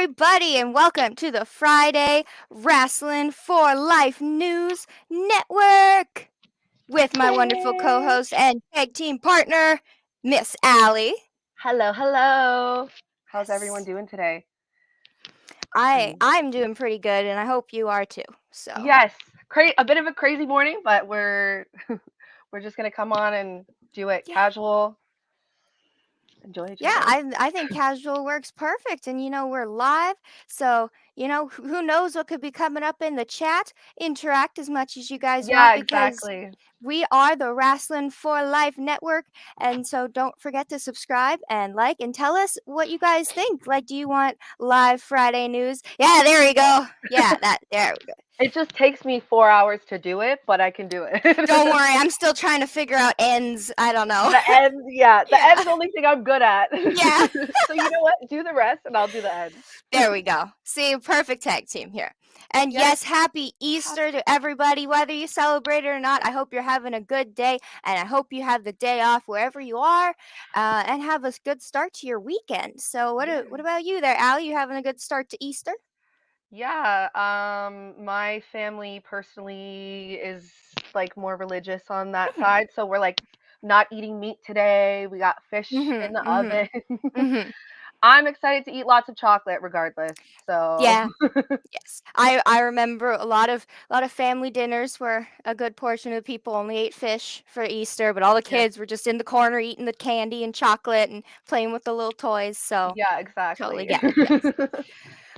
everybody, and welcome to the Friday Wrasslin for Life News Network with my wonderful Yay! co-host and tag team partner, Miss Allie. Hello, hello. How's everyone Yes. doing today? I'm doing pretty good, and I hope you are too. So Yes, a bit of a crazy morning, but we're we're just gonna come on and do it yeah, casual, enjoy each yeah, other. I think casual works perfect, and we're live, so who knows what could be coming up in the chat. Interact as much as you guys want Yeah, because exactly. we are the Wrasslin for Life Network, and so don't forget to subscribe and like and tell us what you guys think. Like, do you want live Friday news? Yeah, there we go. Yeah, there we go. It just takes me 4 hours to do it, but I can do Don't it. worry, I'm still trying to figure out ends. I don't know. The Yeah, end's the only thing I'm good at. yeah. So you know what? Do the rest, and I'll do the end. There we go. See, perfect tag team here. And Yes. yes, happy Easter to everybody, whether you celebrate it or not. I hope you're having a good day, and I hope you have the day off wherever you are, and have a good start to your weekend. So, what Yeah. about you there, Allie? You having a good start to Easter? Yeah, my family personally is like more religious on that Mhm, side, so we're like not eating meat today. We got fish in mhm, the mhm, oven. mhm. I'm excited to eat lots of chocolate regardless. So, Yeah. Yes, I remember a lot of family dinners where a good portion of people only ate fish for Easter, but all the yes. kids were just in the corner eating the candy and chocolate and playing with the little toys. So Yeah, totally exactly. get it. Yes.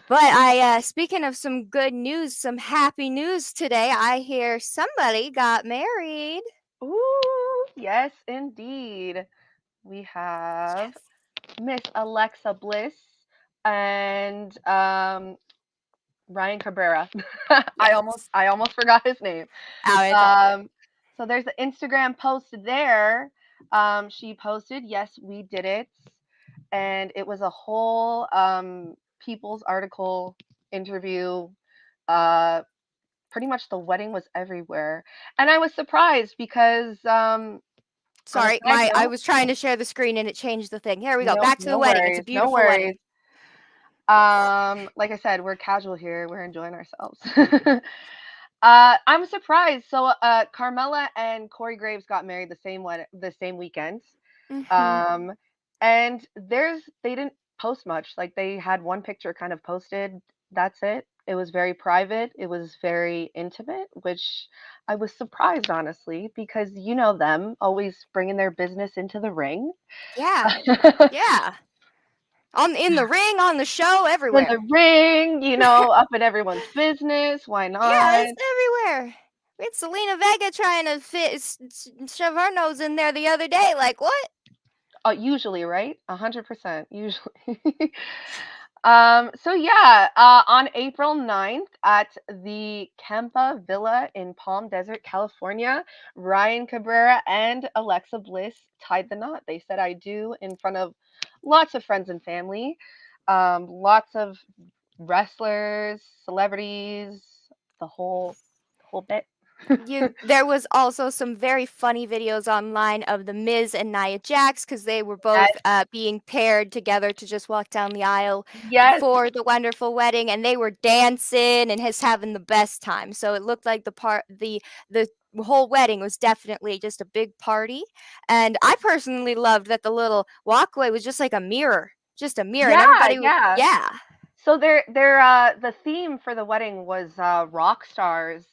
But speaking of some good news, some happy news today, I hear somebody got married. Ooh, yes, indeed. We have Yes. Miss Alexa Bliss and Ryan Cabrera. Yes. I almost forgot his name. Oh, it's all good. Um, so there's an Instagram post there. She posted, "Yes, we did it," and it was a whole People's article interview. Uh, Pretty much the wedding was everywhere, and I was surprised because on a Sorry, side I note, was trying to share the screen and it changed the thing. Here we go. no, Back to the no wedding. It's a worries, no beautiful worries. wedding. Like I said, we're casual here. We're enjoying ourselves. I'm surprised. So, Carmella and Corey Graves got married the same weekend. Mhm. Um, and they didn't post much. Like they had one picture kind of posted. That's it. It was very private. It was very intimate, which I was surprised honestly because you know them always bringing their business into the ring. Yeah. Yeah. In the ring, on the show, In the everywhere. ring, up in everyone's business. Why Yeah, not? it's everywhere. We had Selena Vega trying to shove her nose in there the other day. Like, what? Usually, right? 100%, usually. So yeah, on April 9th at the Campa Villa in Palm Desert, California, Ryan Cabrera and Alexa Bliss tied the knot. They said I do in front of lots of friends and family, lots of wrestlers, celebrities, the whole bit. There was also some very funny videos online of the Miz and Nia Jax because they were both Yes, being paired together to just walk down the aisle yes, for the wonderful wedding, and they were dancing and just having the best time. So it looked like the whole wedding was definitely just a big party, and I personally loved that the little walkway was just a mirror, and yeah, everybody, yeah. yeah, So the theme for the wedding was rock stars,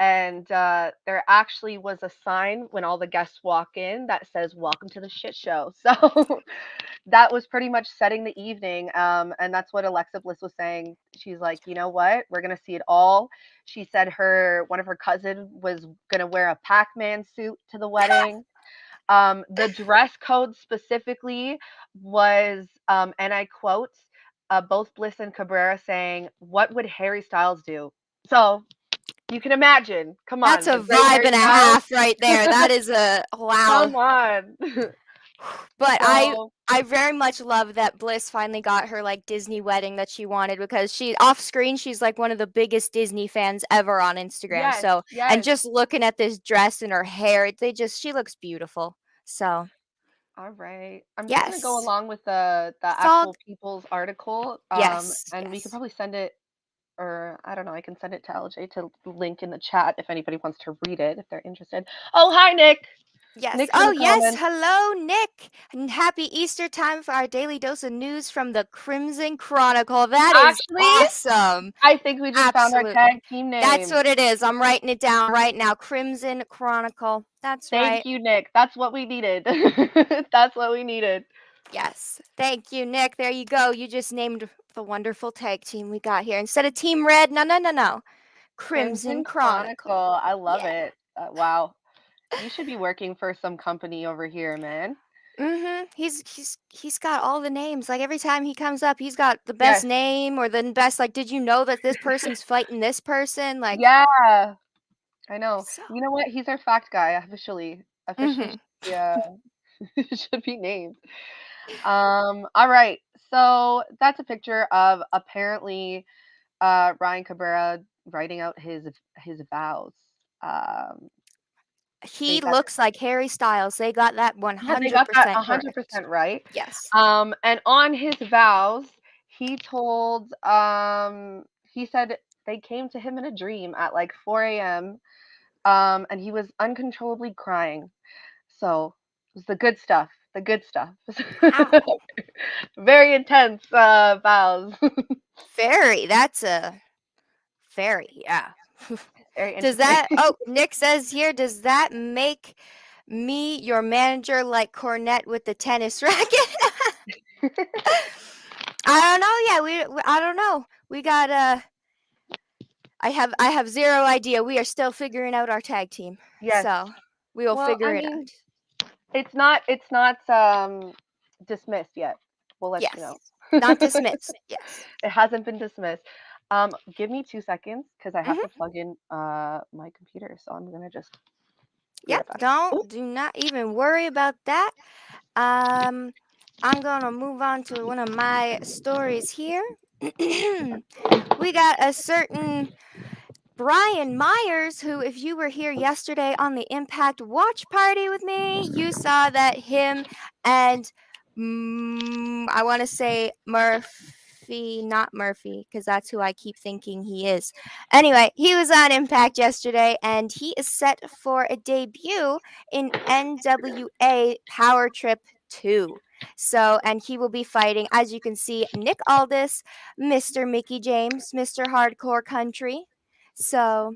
and there actually was a sign when all the guests walk in that says "Welcome to the shit show." So that was pretty much setting the evening, and that's what Alexa Bliss was saying. She's like, you know what, we're gonna see it all. She said her one of her cousin was gonna wear a Pac-Man suit to the wedding. The dress code specifically was, and I quote, both Bliss and Cabrera saying, "What would Harry Styles do?" So you can imagine. Come that's on, a the great vibe Harry and a Styles. half right there. That is a wow. Come on. But So I very much love that Bliss finally got her like Disney wedding that she wanted because she off screen she's like one of the biggest Disney fans ever on Instagram. yes, So and yes. just looking at this dress and her hair, she looks beautiful. So All right. I'm just gonna go Yes. along with the It's all actual People's article, yes, and we could yes. probably send it, or I don't know, I can send it to LJ to link in the chat if anybody wants to read it if they're interested. Oh, hi, Nick. Yes. Nick's in Oh, the yes. comments. Hello, Nick. And happy Easter time for our daily dose of news from the Crimson Chronicle. That is Actually, awesome. I think we just found our Absolute. tag team That's name. what it is. I'm writing it down right now. Crimson Chronicle. That's Thank right. you, Nick. That's what we needed. That's what we needed. Yes. Thank you, Nick. There you go. You just named the wonderful tag team we got here. Instead of Team Red, no, no, no, no. Crimson Crimson Chronicle. Chronicle. I love Yeah. it. Wow. You should be working for some company over here, man. He's got all the names. Like every time he comes up, he's got the best Yes. name or the best. Like, did you know that this person's fighting this person? Like, Yeah. I know. so. You know what? He's our fact guy officially. Officially, Mhm. yeah, should be named. All right. So that's a picture of apparently Ryan Cabrera writing out his vows. Um, they He got looks like Harry Styles. They got that Yeah, they got that 100% correct. 100% right. Yes. And on his vows, he told he said they came to him in a dream at like 4 a.m. And he was uncontrollably crying. So it was the good stuff. The good stuff. Wow. Very intense vows. Very. That's a very. Yeah. Very Does interesting. that? Oh, Nick says here. Does that make me your manager like Cornette with the tennis racket? I don't know. Yeah, I don't know. We got I have zero idea. We are still figuring out our tag team. Yes. So, we will Well, I figure it out. mean, it's not dismissed yet. We'll let you Yes. know. Not dismissed. Yes. It hasn't been dismissed. Give me 2 seconds because I have Mhm. to plug in my computer. So I'm gonna just be Yep. right back. Oh, Do not even worry about that. Um I'm going to move on to one of my stories here. We got a certain Brian Myers, who, if you were here yesterday on the Impact Watch Party with me, you saw that him and I want to say Murphy, not Murphy, because that's who I keep thinking he is. Anyway, he was on Impact yesterday, and he is set for a debut in NWA Power Trip 2. So, and he will be fighting, as you can see, Nick Aldis, Mr. Mickey James, Mr. Hardcore Country. So are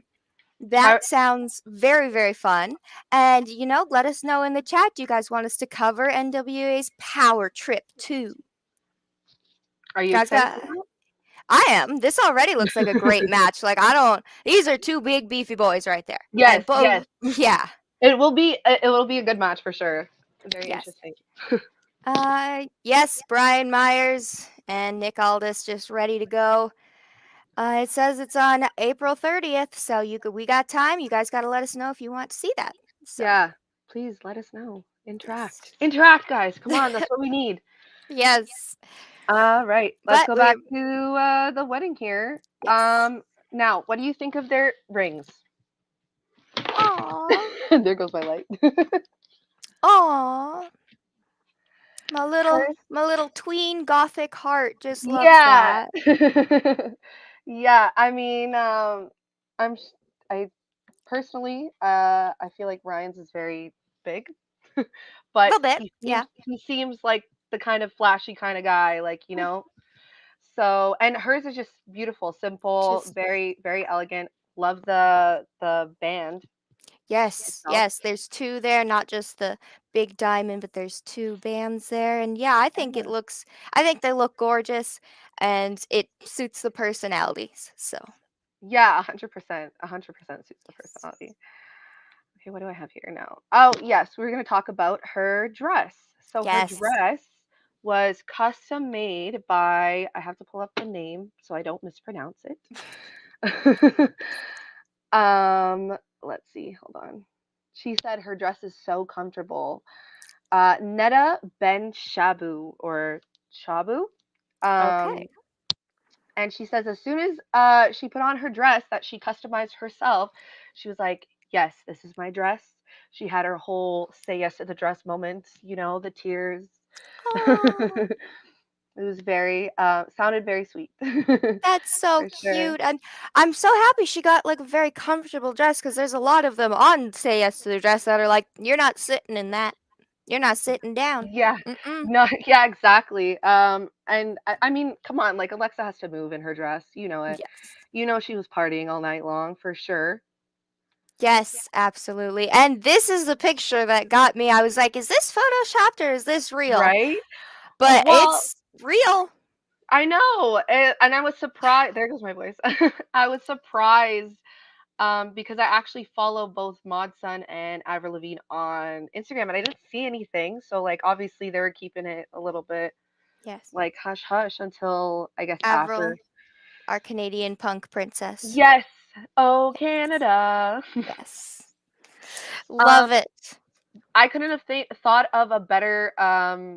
that sounds very, very fun. And, let us know in the chat. Do you guys want us to cover NWA's Power Trip 2? are you Guys excited for got I am. This already looks like a great that? match. Like these are two big beefy boys right there. Yes, And yes. both yeah. It will be a good match for sure. Very Yes. interesting. Yes, Brian Myers and Nick Aldis just ready to go. It says it's on April 30th, so we got time. You guys got to let us know if you want to see that. So, Yeah. Please let us know. yes. Interact. Interact, guys. Come on, that's what we need. Yes. All right. Let's But go we back to the wedding here. yes. Now, what do you think of their rings? Aw. There goes my light. Aw. My little Hers? my little tween gothic heart just loves Yeah. that. Yeah, I mean, I'm s- I personally, I feel like Ryan's is very big, A but little bit. he Yeah. seems he seems like the kind of flashy kind of guy, like, you Mm, know. So, and hers is just beautiful, simple, Just very, very elegant. Love the band yes. itself. Yes, there's two there, not just the big diamond, but there's two bands there. And yeah, Yeah, I think they look gorgeous and it suits the personalities. So, 100%, 100% suits the personality. Okay, what do I have here now? Oh, yes, we're going to talk about her dress. So her yes. dress was custom made by, I have to pull up the name so I don't mispronounce it. Let's see, hold on. She said her dress is so comfortable. Netta Ben Shabu or Shabu. Um, Okay. and she says as soon as she put on her dress that she customized herself, she was like, "Yes, this is my dress." she had her whole say yes to the dress moment, the tears. Oh, It was very sounded very sweet. that's so For sure. cute. And I'm so happy she got like a very comfortable dress because there's a lot of them on Say Yes to the Dress that are like, you're not sitting in that. You're not sitting down. Yeah. Mm-mm. No, yeah, exactly. And I mean, come on, like Alexa has to move in her dress, you know it. Yes. You know she was partying all night long for sure. Yes, absolutely. And this is the picture that got me. I was like, is this photoshopped or is this real? Right? But Well, it's real. I know. And I was surprised. There goes my voice. I was surprised because I actually follow both Mod Sun and Avril Lavigne on Instagram, and I didn't see anything. So like obviously they were keeping it a little bit Yes. like hush hush until I guess Avril, after. our Canadian punk princess. Yes. Oh, Canada. Yes. um, Love it. I couldn't have thought of a better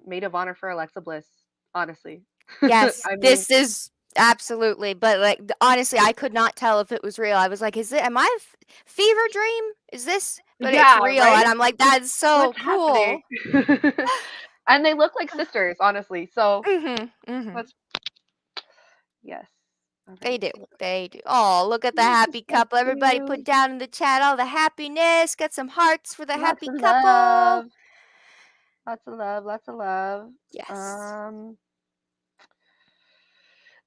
maid of honor for Alexa Bliss, honestly. Yes, I mean, this is absolutely. But like honestly, I could not tell if it was real. I was like, is it am I fever dream? Is this? But it's yeah, real and right? I'm like, that's so What's happening? cool. And they look like sisters, honestly. So Mhm. Mhm. let's yes. All They right. do. They do. Oh, look at the This is happy so couple. Everybody put cute. down in the chat all the happiness. Get some hearts for the Lots happy of couple. love. Lots of love. Lots of love. Yes. Um,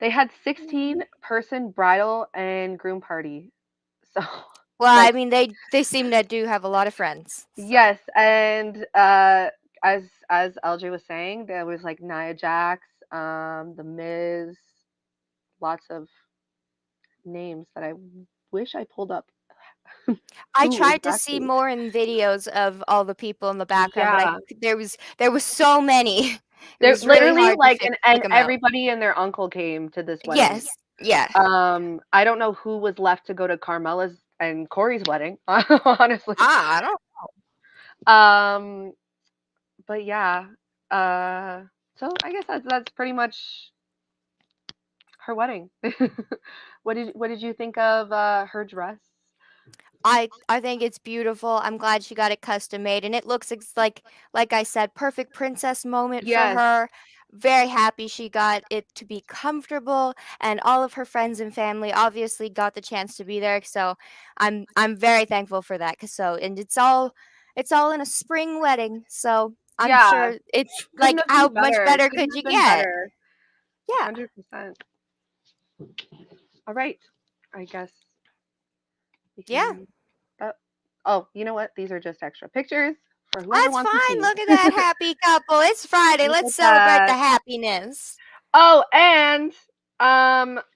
they had 16-person bridal and groom party. So, Well, I like, mean, they seem to do have a lot of friends. So yes, and as LJ was saying, there was like Nia Jax, The Miz, lots of names that I wish I pulled up I who tried to see exactly. more in videos of all the people in the background, but Yeah, there was so many. It they're was really literally hard to like pick and them out. everybody and their uncle came to this wedding. Yes. Yeah. I don't know who was left to go to Carmella's and Corey's wedding, honestly. Ah, I don't. Um, but yeah, uh, so I guess that's pretty much her wedding. What did you think of her dress? I think it's beautiful. I'm glad she got it custom made, and it looks like I said, perfect princess moment for Yes, her. Very happy she got it to be comfortable, and all of her friends and family obviously got the chance to be there. So I'm very thankful for that. 'Cause so and it's all in a spring wedding, so I'm yeah, sure it's couldn't like have been how much better. better Couldn't could have you been get? better. Yeah. 100%. All right, I guess we Yeah. can. Uh, oh, you know what? These are just extra pictures for whoever That's wants to fine. see. Look at that happy couple. It's Friday. Look Let's at celebrate the that. happiness. Oh, and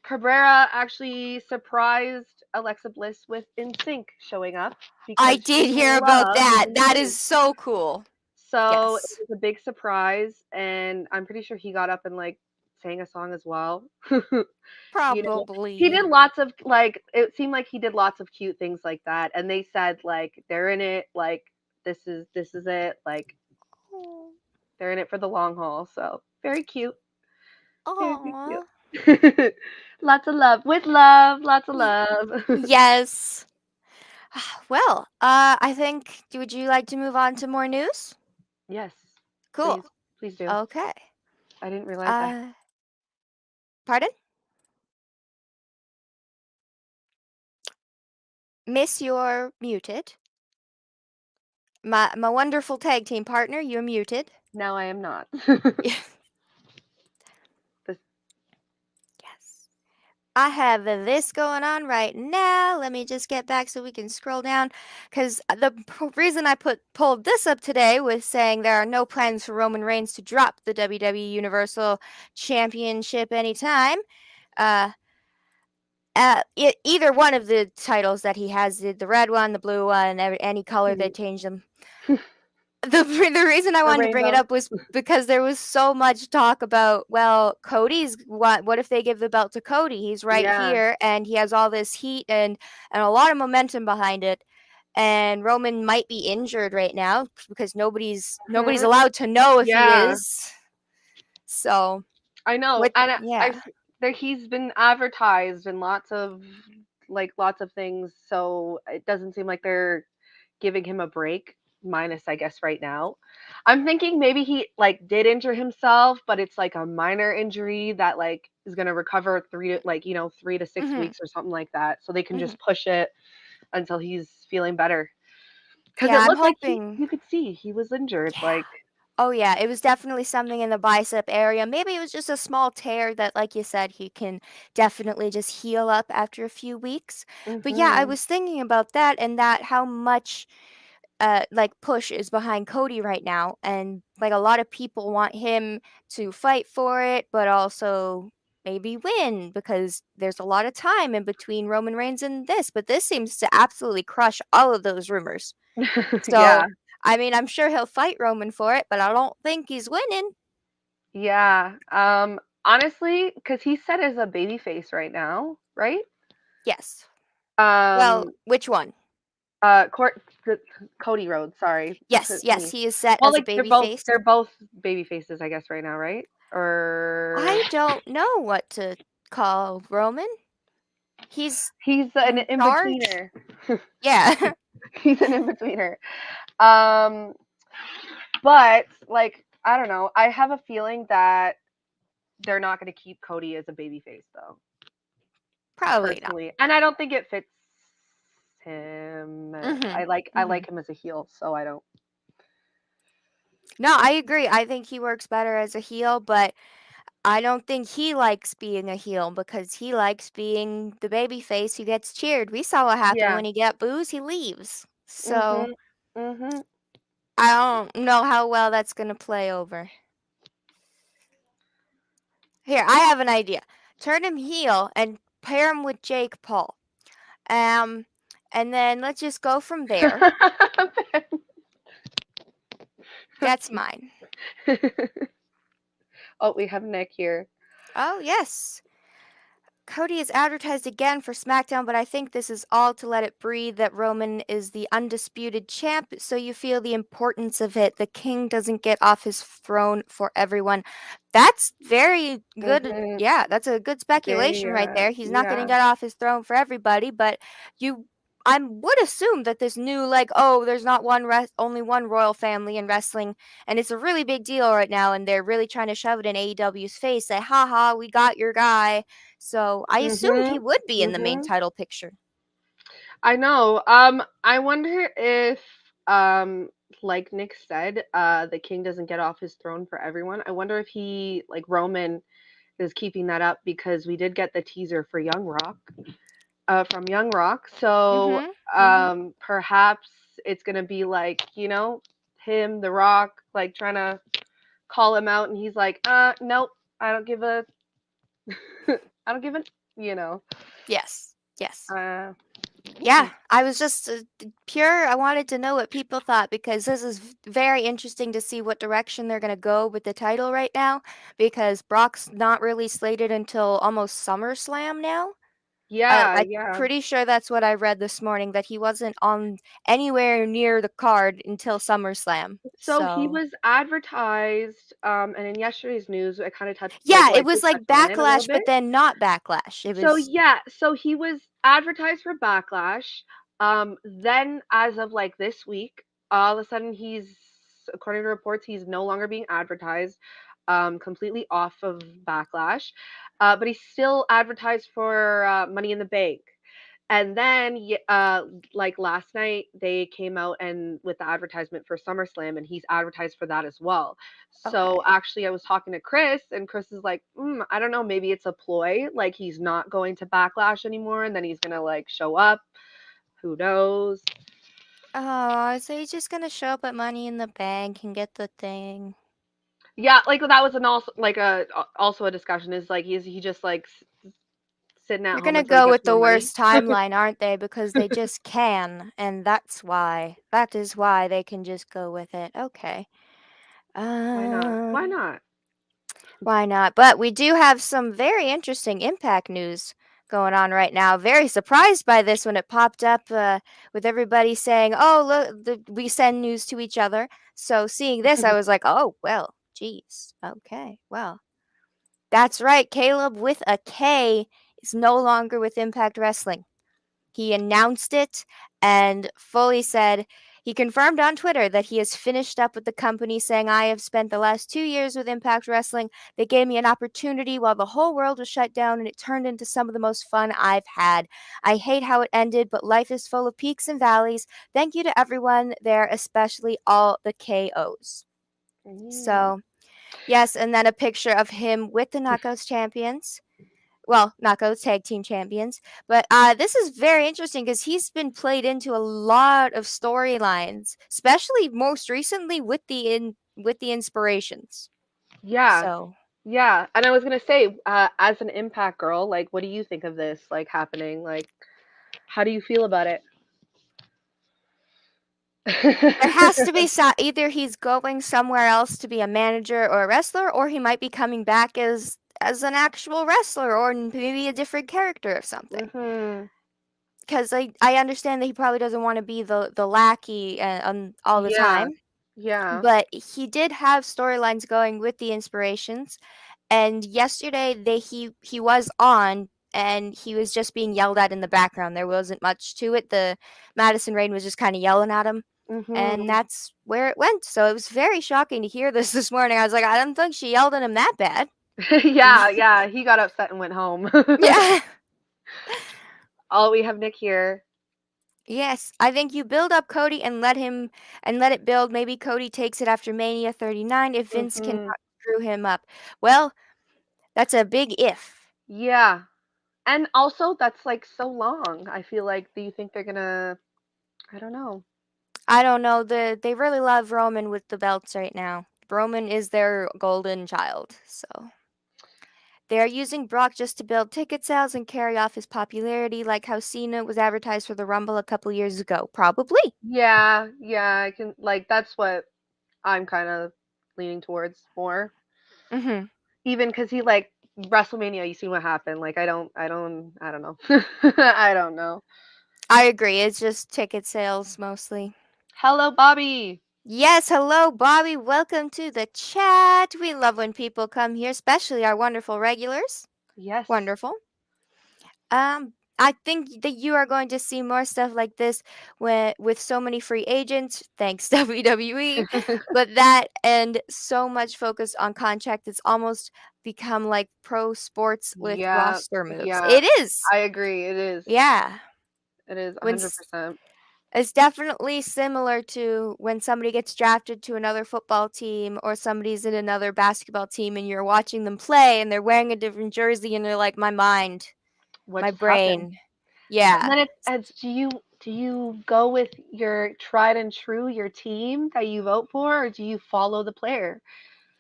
Cabrera actually surprised Alexa Bliss with NSYNC showing up I because she did hear about loves that. That NSYNC. is so cool. So it Yes, was a big surprise, and I'm pretty sure he got up and like sang a song as well. You know, he probably. did lots of like it seemed like he did lots of cute things like that, and they said like they're in it, like this is it, like Oh, they're in it for the long haul. So very cute. Very aw. cute. Lots of love. With love, lots of love. Yes. Well, I think. Would you like to move on to more news? Yes, Cool. please, please do. Okay. I didn't realize I. Uh, Pardon? Miss, you're muted. My wonderful tag team partner, you're muted. Now I am not. This, Yes. I have this going on right now. Let me just get back so we can scroll down. Because reason I pulled this up today was saying there are no plans for Roman Reigns to drop the WWE Universal Championship anytime. Uh, either one of the titles that he has, the red one, the blue one, any color, they mm, change them. The reason I the wanted to bring it rainbow. up was because there was so much talk about, well, Cody's what if they give the belt to Cody? He's right Yeah. here and he has all this heat and a lot of momentum behind it. And Roman might be injured right now because nobody's Mhm. allowed to know if he Yeah. is. So, I know, what and yeah. there he's been advertised in lots of things, so it doesn't seem like they're giving him a break, minus I guess right now. I'm thinking maybe he like did injure himself, but it's like a minor injury that like is gonna recover 3 to 6 weeks Mhm. or something like that. So they can Mhm. just push it until he's feeling better. Because Yeah, it I'm looked like hoping. you could see he was injured. Yeah. Like, Oh yeah, it was definitely something in the bicep area. Maybe it was just a small tear that, like you said, he can definitely just heal up after a few weeks. But yeah, I hmm was thinking about that and that how much like push is behind Cody right now, and like a lot of people want him to fight for it, but also maybe win because there's a lot of time in between Roman Reigns and this. But this seems to absolutely crush all of those rumors. yeah, So, I mean, I'm sure he'll fight Roman for it, but I don't think he's winning. yeah. Honestly, because he's set as a baby face right now, right? Yes. Well, Um, which one? Court, Cody Rhodes. Sorry, Yes, yes, me. he is set Well, as a like baby face. they're both baby faces, I guess, right now, right? Or I don't know what to call Roman. He's he's an in in charge. betweener. Yeah. He's an in betweener. Um, but like I don't know. I have a feeling that they're not going to keep Cody as a baby face though, Probably not. personally, and I don't think it fits him. Mhm. I Mhm. like him as a heel, so I don't. No, I agree. I think he works better as a heel, but I don't think he likes being a heel because he likes being the baby face who gets cheered. We saw what happened Yeah. when he got boos, he leaves. So, Mhm. Mhm. I don't know how well that's going to play over. Here, I have an idea. Turn him heel and pair him with Jake Paul. Um, and then let's just go from there. That's mine. Oh, we have Nick here. Oh, yes. Cody is advertised again for SmackDown, but I think this is all to let it breathe that Roman is the undisputed champ, so you feel the importance of it. The king doesn't get off his throne for everyone. That's very good. Mhm. Yeah, that's a good Very speculation right there. He's not going to yeah. get off his throne for everybody, but you I would assume that this new like, oh, there's not only one royal family in wrestling, and it's a really big deal right now, and they're really trying to shove it in AEW's face. Say, haha, we got your guy. So I assumed he Mhm. would be in the main Mhm. title picture. I know. I wonder if like Nick said, the king doesn't get off his throne for everyone. I wonder if he like Roman is keeping that up because we did get the teaser for Young Rock, from Young Rock. So Mhm. Mhm. perhaps it's gonna be like, him, The Rock, like trying to call him out and he's like, nope, I don't give a I don't give a you know. Yes. Yes. Uh Yeah, okay. I was just pure. I wanted to know what people thought because this is very interesting to see what direction they're going to go with the title right now. Because Brock's not really slated until almost SummerSlam now. Yeah, I'm yeah. pretty sure that's what I read this morning, that he wasn't on anywhere near the card until SummerSlam. So he So was advertised, and in yesterday's news, I kind of touched, like, yeah, well, I it was did touch like on it a little backlash, bit. but then not backlash. It So was yeah, so he was advertised for Backlash. Then as of like this week, all of a sudden according to reports, he's no longer being advertised, completely off of Backlash, but he's still advertised for Money in the Bank. And then, like last night, they came out and with the advertisement for SummerSlam, and he's advertised for that as well. So okay. actually, I was talking to Chris, and Chris is like, I don't know, maybe it's a ploy, like he's not going to Backlash anymore, and then he's gonna like show up. Who knows? Oh, so he's just gonna show up at Money in the Bank and get the thing. Yeah, like that was an also a discussion. Is like he just like sitting at They're home gonna until he go gets with more the money? worst timeline, aren't they? Because they just can, and that's why. That is why they can just go with it. Okay. Why not? Why Um, not? why not? But we do have some very interesting Impact news going on right now. Very surprised by this when it popped up, with everybody saying, "Oh, look, we send news to each other." So seeing this, I was like, "Oh, well, geez. Okay, well." That's right. Caleb with a K is no longer with Impact Wrestling. He announced it and fully said He confirmed on Twitter that he has finished up with the company, saying, I have spent the last 2 years with Impact Wrestling. They gave me an opportunity while the whole world was shut down, and it turned into some of the most fun I've had. I hate how it ended, but life is full of peaks and valleys. Thank you to everyone there, especially all the KOs. Mm. So, yes, and then a picture of him with the Knockouts champions. Well, Knockouts tag team champions. But this is very interesting because he's been played into a lot of storylines, especially most recently with the inspirations. Yeah, So yeah. And I was gonna say, as an Impact girl, like, what do you think of this, like, happening? Like, how do you feel about it? there has to be either he's going somewhere else to be a manager or a wrestler, or he might be coming back as an actual wrestler or maybe a different character of something. Mhm. Because I understand that he probably doesn't want to be the lackey all the Yeah, time, yeah. but he did have storylines going with the inspirations. And yesterday he was on and he was just being yelled at in the background. There wasn't much to it. The Madison Rain was just kind of yelling at him. And Mhm. that's where it went. So it was very shocking to hear this morning. I was like, I don't think she yelled at him that bad. Yeah, yeah. He got upset and went home. Yeah. Oh, we have Nick here. Yes, I think you build up Cody and let it build. Maybe Cody takes it after Mania 39 if Vince cannot Mhm. screw him up. Well, that's a big if. Yeah. And also that's like so long. I feel like, do you think they're gonna, I don't know. I don't know. They really love Roman with the belts right now. Roman is their golden child. So they are using Brock just to build ticket sales and carry off his popularity, like how Cena was advertised for the Rumble a couple years ago. Probably. Yeah, yeah, I can, like, that's what I'm kind of leaning towards more. Mhm. Even because he, like, WrestleMania, you see what happened. Like, I don't know. I don't know. I agree. It's just ticket sales mostly. Hello, Bobby. Yes, hello, Bobby. Welcome to the chat. We love when people come here, especially our wonderful regulars. Yes. Wonderful. I think that you are going to see more stuff like this with so many free agents, thanks WWE, but that and so much focus on contract, it's almost become like pro sports with Yeah, roster moves. yeah. It is. I agree. It is. Yeah. It is When 100%. It's definitely similar to when somebody gets drafted to another football team or somebody's in another basketball team and you're watching them play and they're wearing a different jersey and they're like, my mind, What my just happened? brain. And Yeah. then it's do you go with your tried and true, your team that you vote for, or do you follow the player?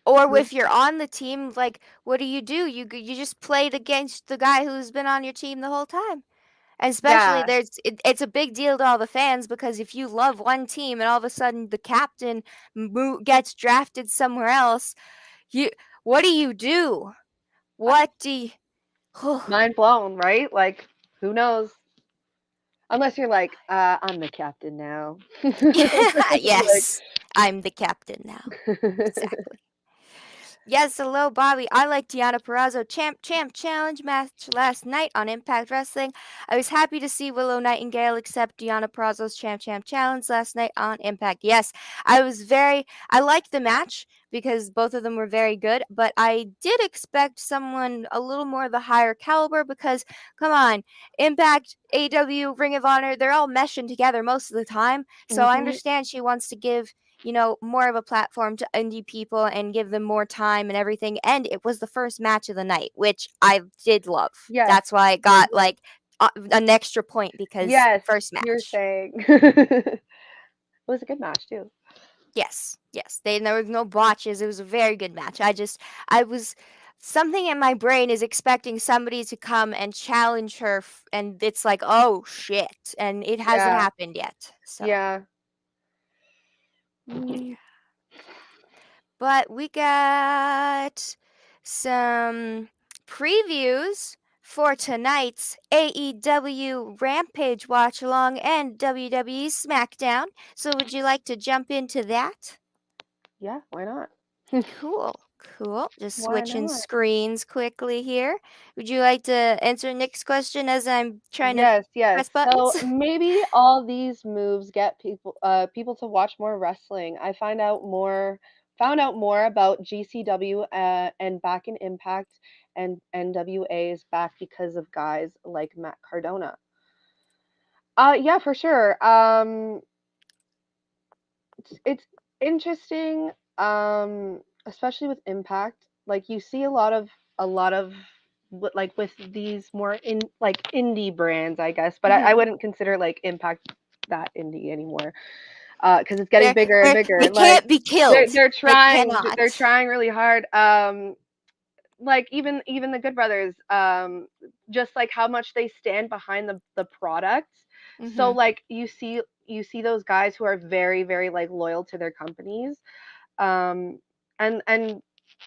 Or Who- if you're on the team, like, what do? You just played against the guy who's been on your team the whole time. And especially Yeah, it's a big deal to all the fans because if you love one team and all of a sudden the captain gets drafted somewhere else, you what do you do? uh, What do you mind blown, right? Like, who knows? Unless you're like, I'm the captain now. Like, Yes, I'm the captain now. Exactly. Yes, hello, Bobby. I like Deonna Purrazzo Champ Challenge match last night on Impact Wrestling. I was happy to see Willow Nightingale accept Deonna Purrazzo's Champ Challenge last night on Impact. Yes, I liked the match because both of them were very good, but I did expect someone a little more of the higher caliber because, come on, Impact, AW, Ring of Honor, they're all meshing together most of the time. So I hmm understand she wants to give more of a platform to indie people and give them more time and everything. And it was the first match of the night, which I did love. yes, That's why it got hmm like an extra point because yes, first you're match. saying. It was a good match too. Yes, yes. There was no botches. It was a very good match. I was something in my brain is expecting somebody to come and challenge her, and it's like, oh shit, and it hasn't Yeah, happened yet. So. yeah. Mm, But we got some previews for tonight's AEW Rampage watch along and WWE SmackDown. So would you like to jump into that? yeah, why not? Cool. Cool. Just Why switching not? screens quickly here. Would you like to answer Nick's question as I'm trying to Yes, yes. press So buttons? maybe all these moves get people to watch more wrestling. I found out more about GCW and back in Impact, and NWA is back because of guys like Matt Cardona. Yeah, for sure. It's interesting, especially with Impact. Like you see a lot of like with these more in like indie brands, I guess. But I Mhm. wouldn't consider like Impact that indie anymore, because it's getting They're, bigger and they're, bigger. they Like can't be killed. They they're cannot. trying really hard. Like even the Good Brothers, just like how much they stand behind the product. So Hmm. like you see those guys who are very like loyal to their companies, um, and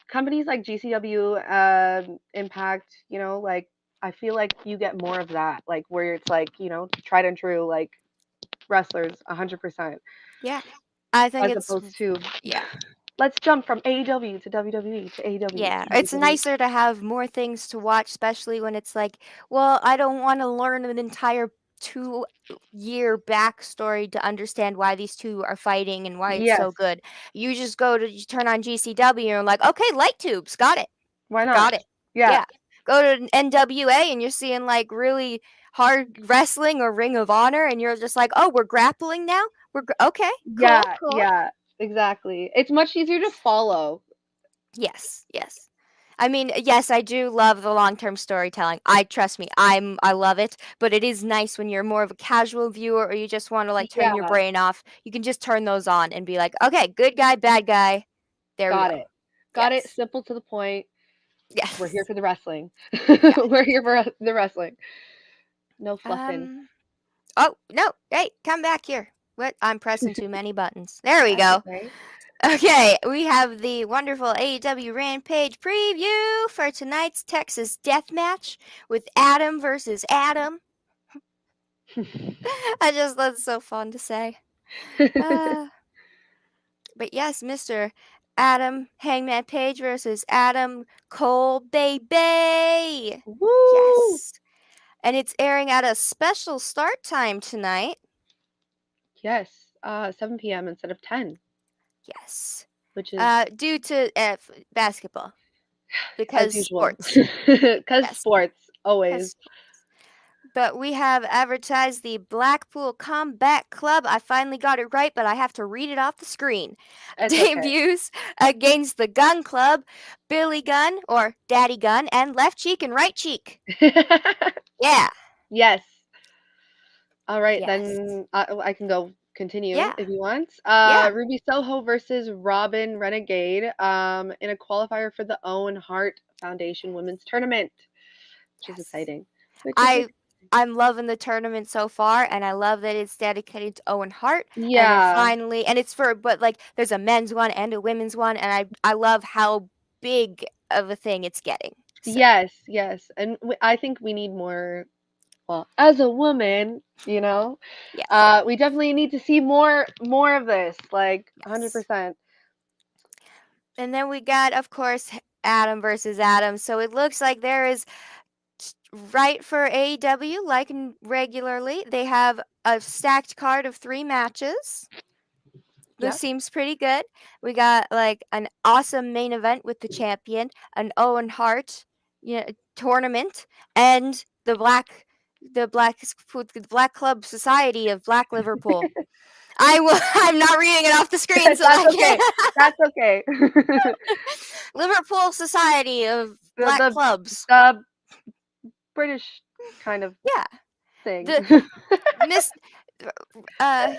companies like GCW, Impact, like I feel like you get more of that, like where it's like tried and true like wrestlers 100%, Yeah. I think as it's, opposed to yeah. let's jump from AEW to WWE to AEW Yeah, to it's WWE. nicer to have more things to watch, especially when it's like, well, I don't want to learn an entire 2-year backstory to understand why these two are fighting and why it's so Yes, good. You turn on GCW and you're like, okay, light tubes, got it, why not? got it. Yeah, Yeah. Go to NWA and you're seeing like really hard wrestling or Ring of Honor, and you're just like, oh, we're grappling now? Okay, cool, yeah, cool. yeah, exactly. It's much easier to follow. Yes, yes. I mean, yes, I do love the long-term storytelling. I trust me, I love it, but it is nice when you're more of a casual viewer or you just want to like turn your Yeah, brain off. You can just turn those on and be like, "Okay, good guy, bad guy. There we got go." it. Got it. Yes. Simple to the point. We're here Yes. for the wrestling. Yeah. We're here for the wrestling. No fluffing. Um Oh, no. Hey, come back here. What? I'm pressing too many buttons. There we That's go. okay. Okay, we have the wonderful AEW Rampage preview for tonight's Texas Death Match with Adam versus Adam. That's so fun to say. Uh, but yes, Mr. Adam Hangman Page versus Adam Cole, baby. Woo! Yes. And it's airing at a special start time tonight. Yes, 7 p.m. instead of 10, Yes. which is Due to basketball. as Because usual. sports. Because Yes. sports, always. Because But we have advertised the Blackpool Combat Club. I finally got it right, but I have to read it off the screen. It's okay. Debuts against the Gun Club, Billy Gunn, or Daddy Gun, and Left Cheek and Right Cheek. Yeah. Yes. All right, Yes. then I can go continue Yeah. if you want. Yeah. Ruby Soho versus Robin Renegade, in a qualifier for the Owen Hart Foundation Women's Tournament, which is Yes. exciting. Which is I exciting. I'm loving the tournament so far, and I love that it's dedicated to Owen Hart. And they're Yeah. finally, and it's for, but like, there's a men's one and a women's one, and I love how big of a thing it's getting. So Yes, yes. And I think we need more, well, as a woman, yes, we definitely need to see more of this, like yes. 100%. And then we got, of course, Adam versus Adam. So it looks like there is right for AEW, like regularly. They have a stacked card of 3 matches. This Yep. seems pretty good. We got like an awesome main event with the champion, an Owen Hart, tournament, and the Black Club Society of Black Liverpool. I'm not reading it off the screen, so That's I okay. can't. That's okay. Liverpool Society of the Black the Clubs. the British kind of Yeah, thing. the Miss.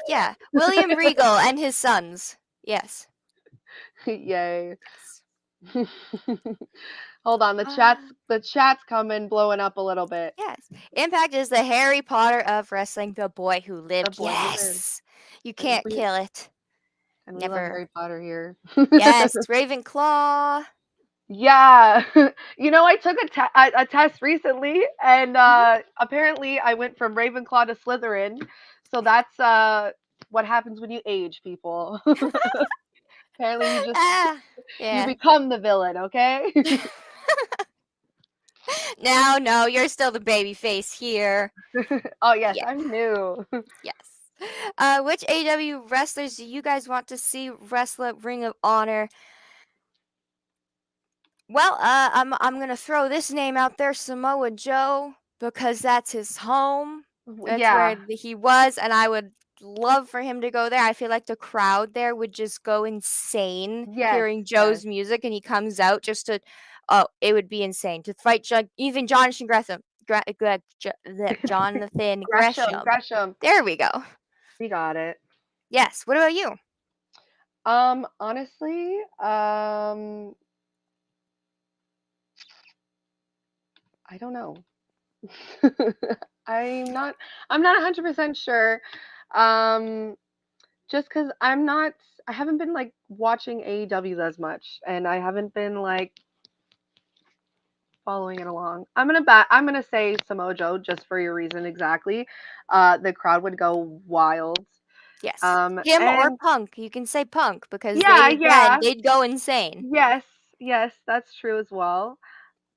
Yeah, William Regal and his sons. Yes. Yay. Yes. Hold on, Uh, the chat's coming blowing up a little bit. yes. Impact is the Harry Potter of wrestling, the boy who The lived. boy who lived. Yes. You And can't kill it. we love Never. Harry Potter here. Yes, Ravenclaw. Yeah. I took a test recently, and Mhm. apparently I went from Ravenclaw to Slytherin. So that's what happens when you age, people. Apparently, Ah, you yeah. become the villain, okay? No, no, you're still the baby face here. Oh yes, Yeah, I'm new. yes. Which AW wrestlers do you guys want to see wrestle at Ring of Honor? Well, I'm gonna throw this name out there, Samoa Joe, because that's his home. That's where Yeah. he was, and I would love for him to go there. I feel like the crowd there would just go insane Yes. hearing Yes. Joe's music, and he comes out just to, oh, it would be insane to fight even Jonathan Gresham, Jonathan Gresham. Gresham. Gresham. There we go. We got it. Yes. What about you? Honestly, I don't know. I'm not I'm not 100% sure. Um just cuz I haven't been like watching AEW as much and I haven't been like following it along. I'm going to say Samoa Joe just for your reason exactly. The crowd would go wild. Yes. Him or And Punk. You can say Punk because yeah, they again yeah. they'd go insane. Yes. Yes, that's true as well.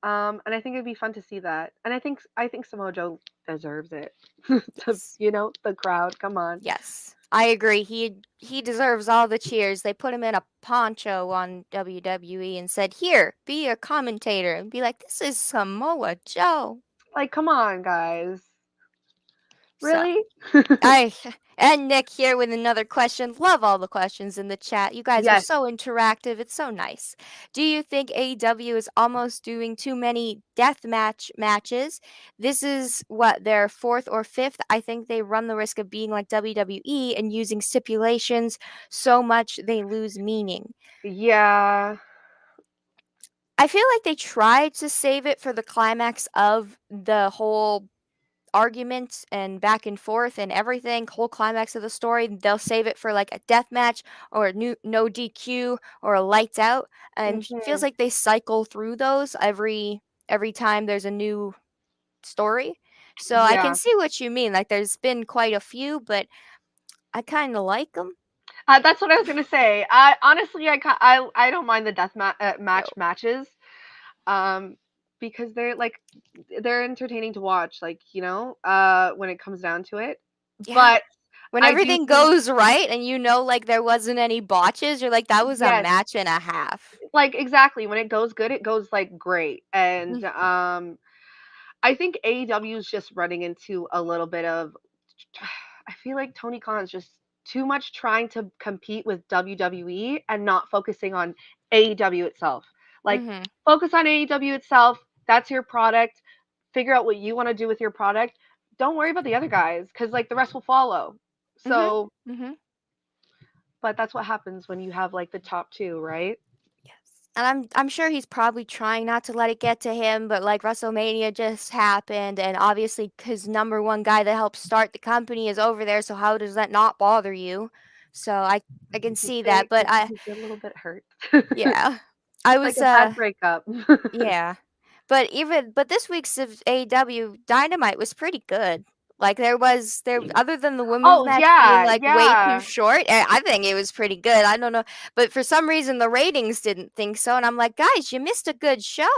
And I think it'd be fun to see that. And I think Samoa Joe deserves it. Yes. The crowd. Come on. Yes. I agree. He deserves all the cheers. They put him in a poncho on WWE and said, "Here, be a commentator." And be like, "This is Samoa Joe." Like, come on, guys. So, Really? I and Nick here with another question. Love all the questions in the chat. You guys are Yes. so interactive. It's so nice. Do you think AEW is almost doing too many death matches? This is what their fourth or fifth. I think they run the risk of being like WWE and using stipulations so much they lose meaning. Yeah. I feel like they tried to save it for the climax of the whole arguments and back and forth and everything, whole climax of the story. They'll save it for like a death match or a new no DQ or a lights out, and feels Hmm. like they cycle through those every time there's a new story. So I can Yeah. see what you mean. Like there's been quite a few, but I kind of like them. That's what I was gonna say. I honestly, I don't mind the No. matches, um, because they're entertaining to watch. When it comes down to it. Yeah. But When I do everything think goes right and you know like there wasn't any botches, you're like that was a yes, match and a half. like exactly when it goes good, it goes like great, and Mm, I think AEW is just running into a little bit of. I feel like Tony Khan's just too much trying to compete with WWE and not focusing on AEW itself. Like, mhm. focus on AEW itself. That's your product. Figure out what you want to do with your product. Don't worry about the other guys because, like, the rest will follow. Mhm. So, Mhm. but that's what happens when you have, like, the top two, right? Yes. And I'm sure he's probably trying not to let it get to him, but like WrestleMania just happened and obviously his number one guy that helped start the company is over there, so how does that not bother you? So I can see that, but Makes I you feel a little bit hurt. yeah. I Like was a bad breakup. yeah. But this week's of AEW Dynamite was pretty good. Like there other than the women's Oh, match being yeah, like way too yeah, short, I think it was pretty good. I don't know, but for some reason the ratings didn't think so, and I'm like, guys, you missed a good show.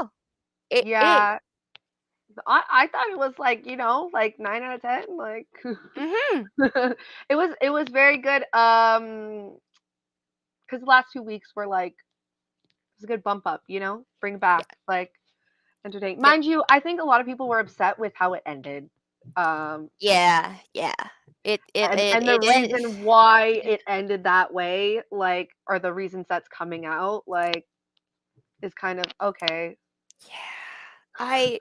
It yeah. I thought it was like, like 9 out of 10, like mhm it was very good. Cuz the last 2 weeks were like it was a good bump up, bring yeah back like entertain. yep Mind you, I think a lot of people were upset with how it ended. Um yeah and the it is reason why it ended that way, like, or the reasons that's coming out, like, is kind of okay. yeah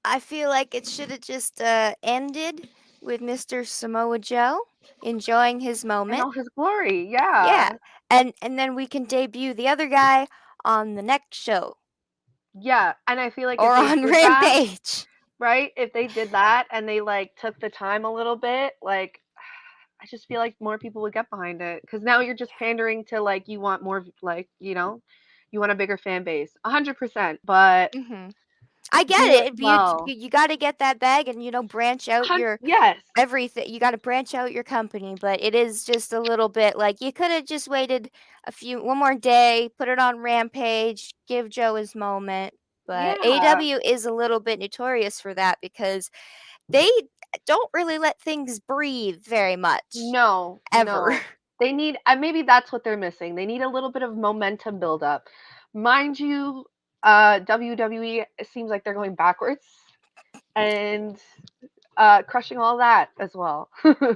I feel like it should have just ended with Mr. Samoa Joe enjoying his In moment. all his glory. Yeah, Yeah. and then we can debut the other guy on the next show Yeah, and I feel like if or they on did that, Rampage. right? If they did that and they like took the time a little bit, like I just feel like more people would get behind it because now you're just pandering to like you want a bigger fan base, 100%. But Mhm. I get do it it. well. You got to get that bag and branch out your Yes. everything. You got to branch out your company, but it is just a little bit like you could have just waited one more day, put it on Rampage, give Joe his moment. But Yeah. AW is a little bit notorious for that because they don't really let things breathe very much No, ever. no. They need maybe that's what they're missing. They need a little bit of momentum buildup. Mind you, WWE, it seems like they're going backwards and crushing all that as well.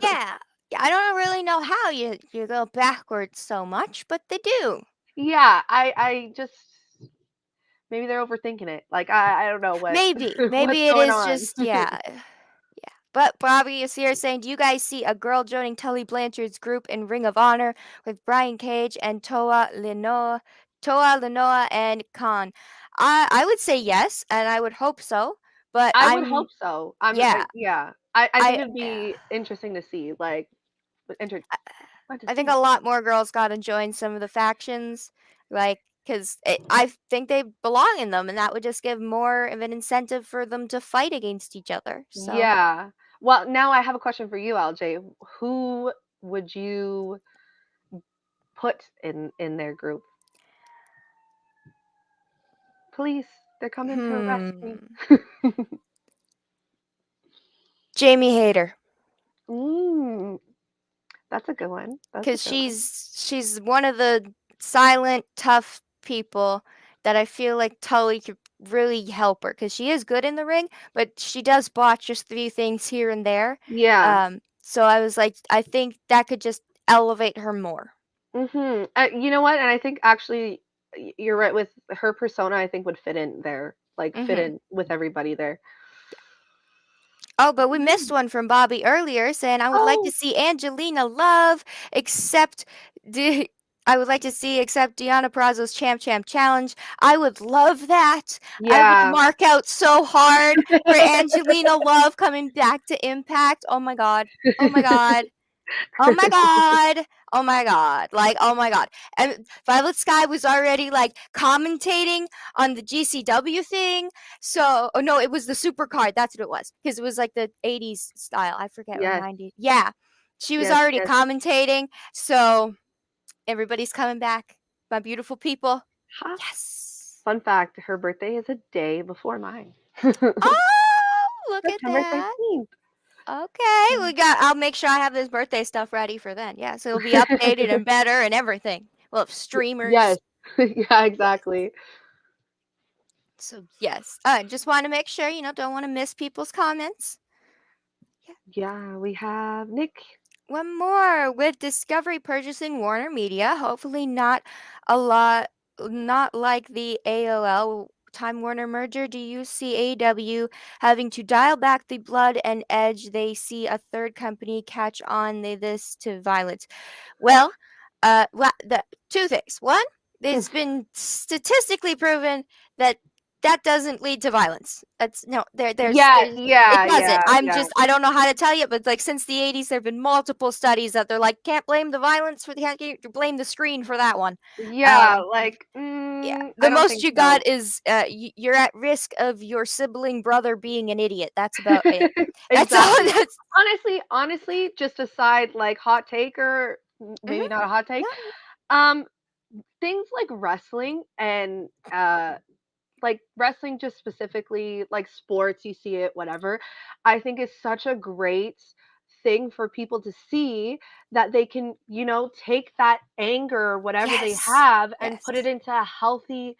Yeah. Yeah, I don't really know how you go backwards so much, but they do. Yeah, I just maybe they're overthinking it. Like I don't know what Maybe. what's Maybe it going is on. just yeah. Yeah. But Bobby is here saying, "Do you guys see a girl joining Tully Blanchard's group in Ring of Honor with Brian Cage and Toa Lenoa and Khan?" I would say yes, and I would hope so. But I would hope so. yeah, Yeah. I think I it'd be interesting to see like I what to I think see. a lot more girls got to join some of the factions, like because I think they belong in them, and that would just give more of an incentive for them to fight against each other. So. Yeah. Well, now I have a question for you, LJ. Who would you put in their group? Please, they're coming to arrest me. Hmm. Jamie Hayter, Mm, that's a good one. That's a because good one. she's one of the silent, tough people that I feel like Tully could really help her because she is good in the ring, but she does botch just a few things here and there. Yeah. So I was like, I think that could just elevate her more. Mhm. You know what? And I think actually you're right with her persona. I think would fit in there, like fit Hmm. in with everybody there. Oh, but we missed Mm. one from Bobby earlier saying, I would like to Oh, see Angelina Love accept the. I would like to see accept Deanna Prazo's Champ Challenge. I would love that. I would yeah. mark out so hard for Angelina Love coming back to Impact. Oh my god. Oh my god. Oh my god. Oh my god. Like, oh my god. And Violet Sky was already like commentating on the GCW thing. So, oh no, it was the supercard. That's what it was. Because it was like the 80s style. I forget, or Yes. 90s. Yeah. She was Yes. already Yes. commentating. So, everybody's coming back. My beautiful people. Ha. Yes. Fun fact: her birthday is a day before mine. Oh, look at September that. 13th. Okay, I'll make sure I have this birthday stuff ready for then. Yeah, so it'll be updated and better and everything. We'll have Yes. streamers. Yeah, Yes. exactly. So yes, just want to make sure don't want to miss people's comments. Yeah. Yeah, we have Nick. One more with Discovery purchasing Warner Media. Hopefully not a lot, not like the AOL Time Warner merger. Do you see AW having to dial back the blood and edge? They see a third company catch on this to violence. Well, the two things. One, it's been statistically proven that that doesn't lead to violence. That's no, Yeah, it yeah, doesn't. yeah, yeah. I don't know how to tell you, but like since the 80s, there have been multiple studies that they're like, can't blame the violence can't blame the screen for that one. Yeah, Um, like, yeah, I the don't most think you so. got is you're at risk of your sibling brother being an idiot. That's about it. That's all. Exactly. That's Honestly, just aside, like, hot take or maybe mhm, not a hot take, no, um, things like wrestling and, like wrestling just specifically like sports, you see it whatever, I think is such a great thing for people to see that they can, take that anger or whatever they yes, have and put it yes. into a healthy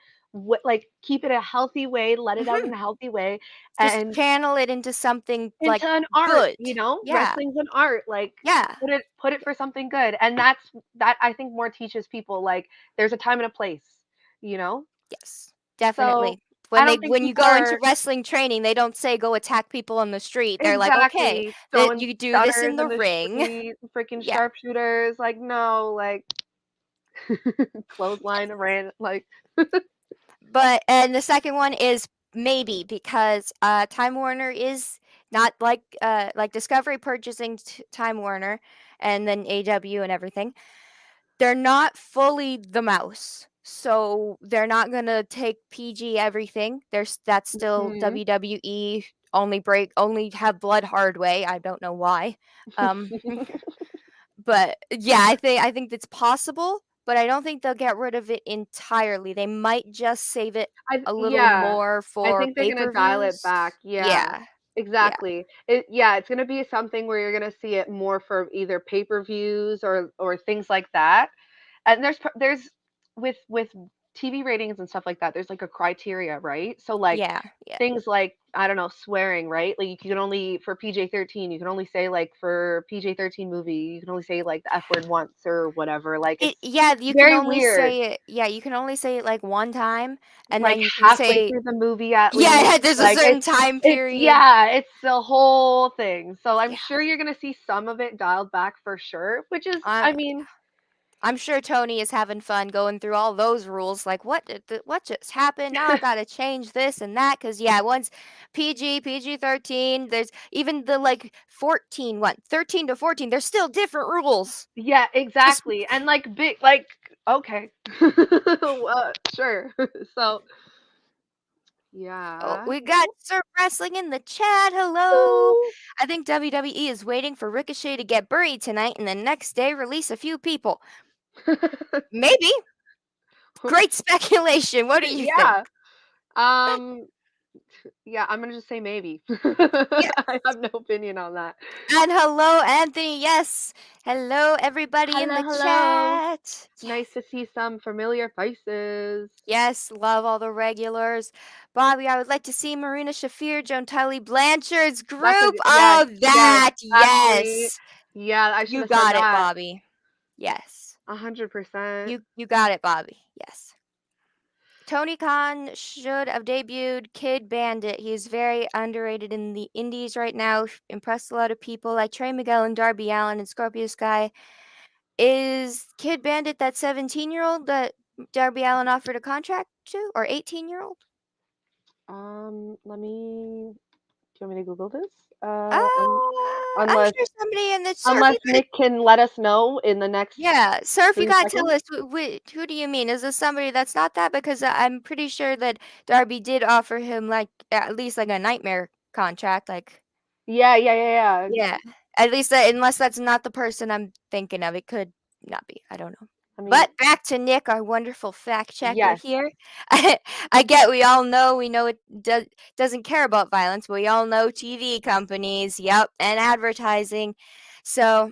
like keep it a healthy way, let it out in Mhm. a healthy way, Just and channel it into something like into an art, good. Yeah, wrestling's an art, like yeah, put it for something good, and that I think more teaches people like there's a time and a place, you know yes, so definitely. I don't think When you people go into are wrestling training, they don't say go attack people on the street. They're like, okay, exactly that throwing you do this stunners in the in the ring. street, freaking Yeah, sharpshooters, like no, like clothesline ran like but and the second one is maybe because Time Warner is not like Discovery purchasing Time Warner and then AW and everything. They're not fully the mouse. So they're not gonna take PG everything. That's still Mhm. WWE only have blood hard way. I don't know why. Um, but yeah, I think it's possible, but I don't think they'll get rid of it entirely. They might just save it a little Yeah, more I for think they're gonna dial it pay-per-views. back, yeah, Yeah, yeah, exactly. It's gonna be something where you're gonna see it more for either pay-per-views or things like that, and there's with TV ratings and stuff like that, there's, like, a criteria, right? So, like, yeah, yeah. things like, I don't know, swearing, right? Like, you can only for PG-13, you can only say, like, for PG-13 movie, you can only say, like, the F word once or whatever, like, It it's yeah, you can very only weird. say it yeah, you can only say it, like, one time, and Like, then you can halfway say through the movie at least, yeah, there's a like, certain time it's period. yeah, it's the whole thing, so I'm Yeah, sure you're gonna see some of it dialed back for sure, which is I'm I mean I'm sure Tony is having fun going through all those rules, like, "What just happened? Now I gotta change this and that." Because yeah, once PG-13, there's even the, like, 14 what, 13 to 14, there's still different rules. yeah, Just exactly, and, like, big like, okay. Sure. So, oh, yeah. we got Sir Wrestling in the chat, hello. Ooh. I think WWE is waiting for Ricochet to get buried tonight and the next day release a few people. Maybe. Great speculation, what do you think? Yeah, um, yeah, I'm gonna just say maybe. Yeah. I have no opinion on that. And hello, Anthony. Yes. Hello, everybody in Hello, the hello. chat. Nice Yes. to see some familiar faces. Yes. Love all the regulars. Bobby, I would like to see Marina Shafir, Joan Tully Blanchard's That's a group. g yes, Oh, yes, that. actually, Yes. yeah, I should You have said got it, that. Bobby. Yes. 100%. You got it, Bobby. Yes. Tony Khan should have debuted Kid Bandit. He's very underrated in the indies right now. Impressed a lot of people like Trey Miguel and Darby Allin and Scorpio Sky. Is Kid Bandit that 17-year-old that Darby Allin offered a contract to, or 18-year-old? Let me do you want me to Google this? I'm Unless sure somebody in the Sir, if unless you could Nick can let us know in the next yeah, Sir, if you 3 gotta tell seconds. us who do you mean? Is this somebody that's not that? Because I'm pretty sure that Darby did offer him, like, at least, like, a nightmare contract, like Yeah, yeah, yeah, yeah. yeah, at least unless that's not the person I'm thinking of, it could not be, I don't know. I mean, But back to Nick, our wonderful fact checker yes. here. I get we know it doesn't care about violence, but we all know TV companies, yep, and advertising. So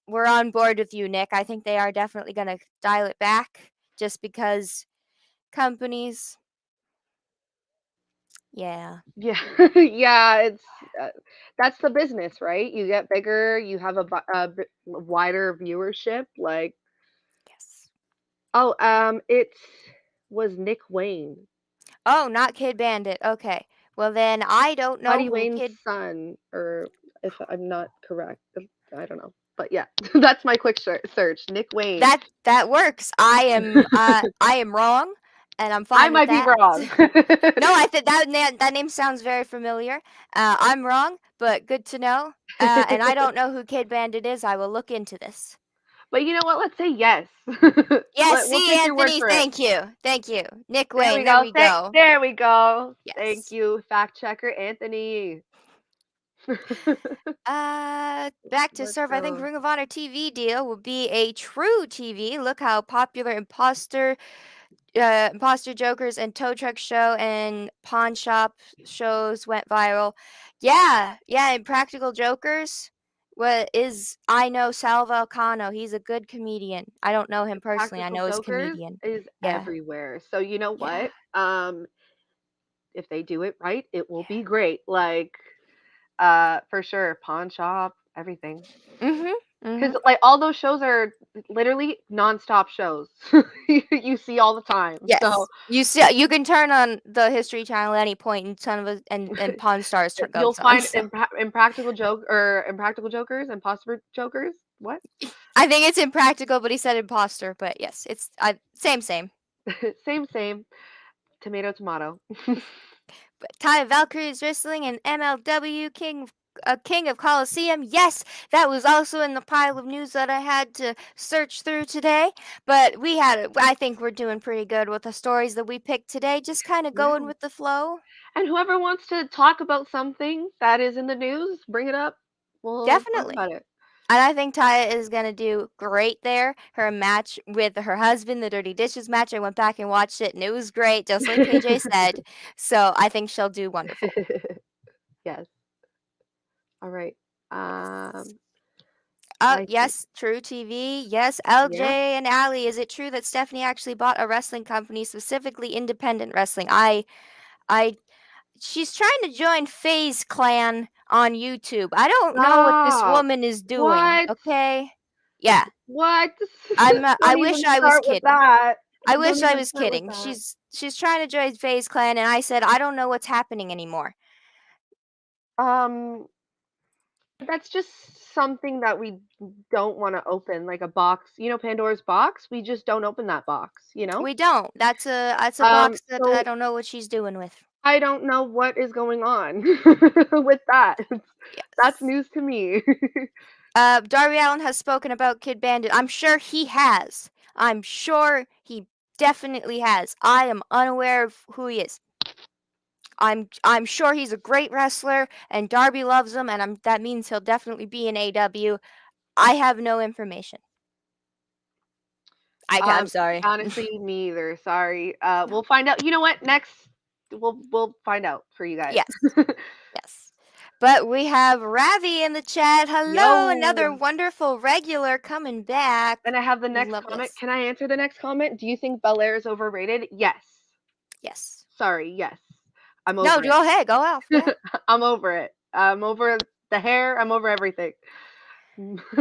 we're on board with you, Nick. I think they are definitely gonna dial it back just because companies, yeah, Yeah. Yeah, uh, that's the business, right? You get bigger, you have a wider viewership, like yes. oh, it was Nick Wayne. Oh, not Kid Bandit. Okay. Well, then I don't know Buddy who Wayne's Kid son, or if I'm not correct, I don't know. But yeah, that's my quick search. Nick Wayne. that works. I am wrong, and I'm I fine with might be that. wrong. No, I think that name sounds very familiar. I'm wrong, but good to know. And I don't know who Kid Bandit is. I will look into this. But you know what? Let's say yes. Yes, We'll see, take your word Anthony, for it. thank you. Thank you. Nick There Wayne, we there go. we go. There we go. Thank Yes. you, fact checker Anthony. Back to Let's serve. I think go. Ring of Honor TV deal will be a true TV. Look how popular Imposter Jokers and Tow Truck Show and Pawn Shop shows went viral. Yeah, yeah, and Practical Jokers. What is I know Sal Vulcano. He's a good comedian. I don't know him personally. I Practical know his Jokers comedian. is Yeah, everywhere. So you know yeah, what? If they do it right, it will be yeah. great. Like for sure, pawn shop, everything. Mhm, mhm. Because like all those shows are literally nonstop shows. You see all the time. So Yes, you see, you can turn on the History Channel at any point, and ton of and Pawn Stars you'll goes on. find So impractical jokers, impossible jokers. What? I think it's impractical, but he said imposter. But yes, it's same same. Same, same. Tomato, tomato. But Ty Valkyrie's wrestling and MLW King King of Colosseum. Yes, that was also in the pile of news that I had to search through today. But I think we're doing pretty good with the stories that we picked today. Just kind of going Yeah. with the flow. And whoever wants to talk about something that is in the news, bring it up. We'll talk Definitely. about it. And I think Taya is going to do great there. Her match with her husband, the Dirty Dishes match, I went back and watched it and it was great, just like KJ said. So I think she'll do wonderful. Yes. All right. Yes. Oh, I think, yes, True TV. Yes, yeah. LJ and Allie. Is it true that Stephanie actually bought a wrestling company, specifically independent wrestling? I, she's trying to join FaZe Clan on YouTube. I don't know what this Stop. woman is doing. What? Okay. Yeah, What? I Don't wish even I was start with kidding. that. I Don't wish I even was start with kidding. that. She's trying to join FaZe Clan, and I said I don't know what's happening anymore. Um, that's just something that we don't want to open, like a box. You know, Pandora's box. We just don't open that box. You know. We don't. That's a box that I So don't know what she's doing with. I don't know what is going on with that. That's Yes. news to me. Darby Allen has spoken about Kid Bandit. I'm sure he has. I'm sure he definitely has. I am unaware of who he is. I'm sure he's a great wrestler, and Darby loves him, and that means he'll definitely be in AW. I have no information. I'm Um, sorry. honestly, me either. Sorry. We'll find out. You know what? Next, we'll find out for you guys. Yes. Yes. But we have Ravi in the chat. Hello, another Yo. wonderful regular coming back. And I have the We next love comment. this. Can I answer the next comment? Do you think Belair is overrated? Yes. Yes. Sorry. Yes. I'm No, over go ahead. Go off. Go it. ahead. I'm over it. I'm over the hair. I'm over everything.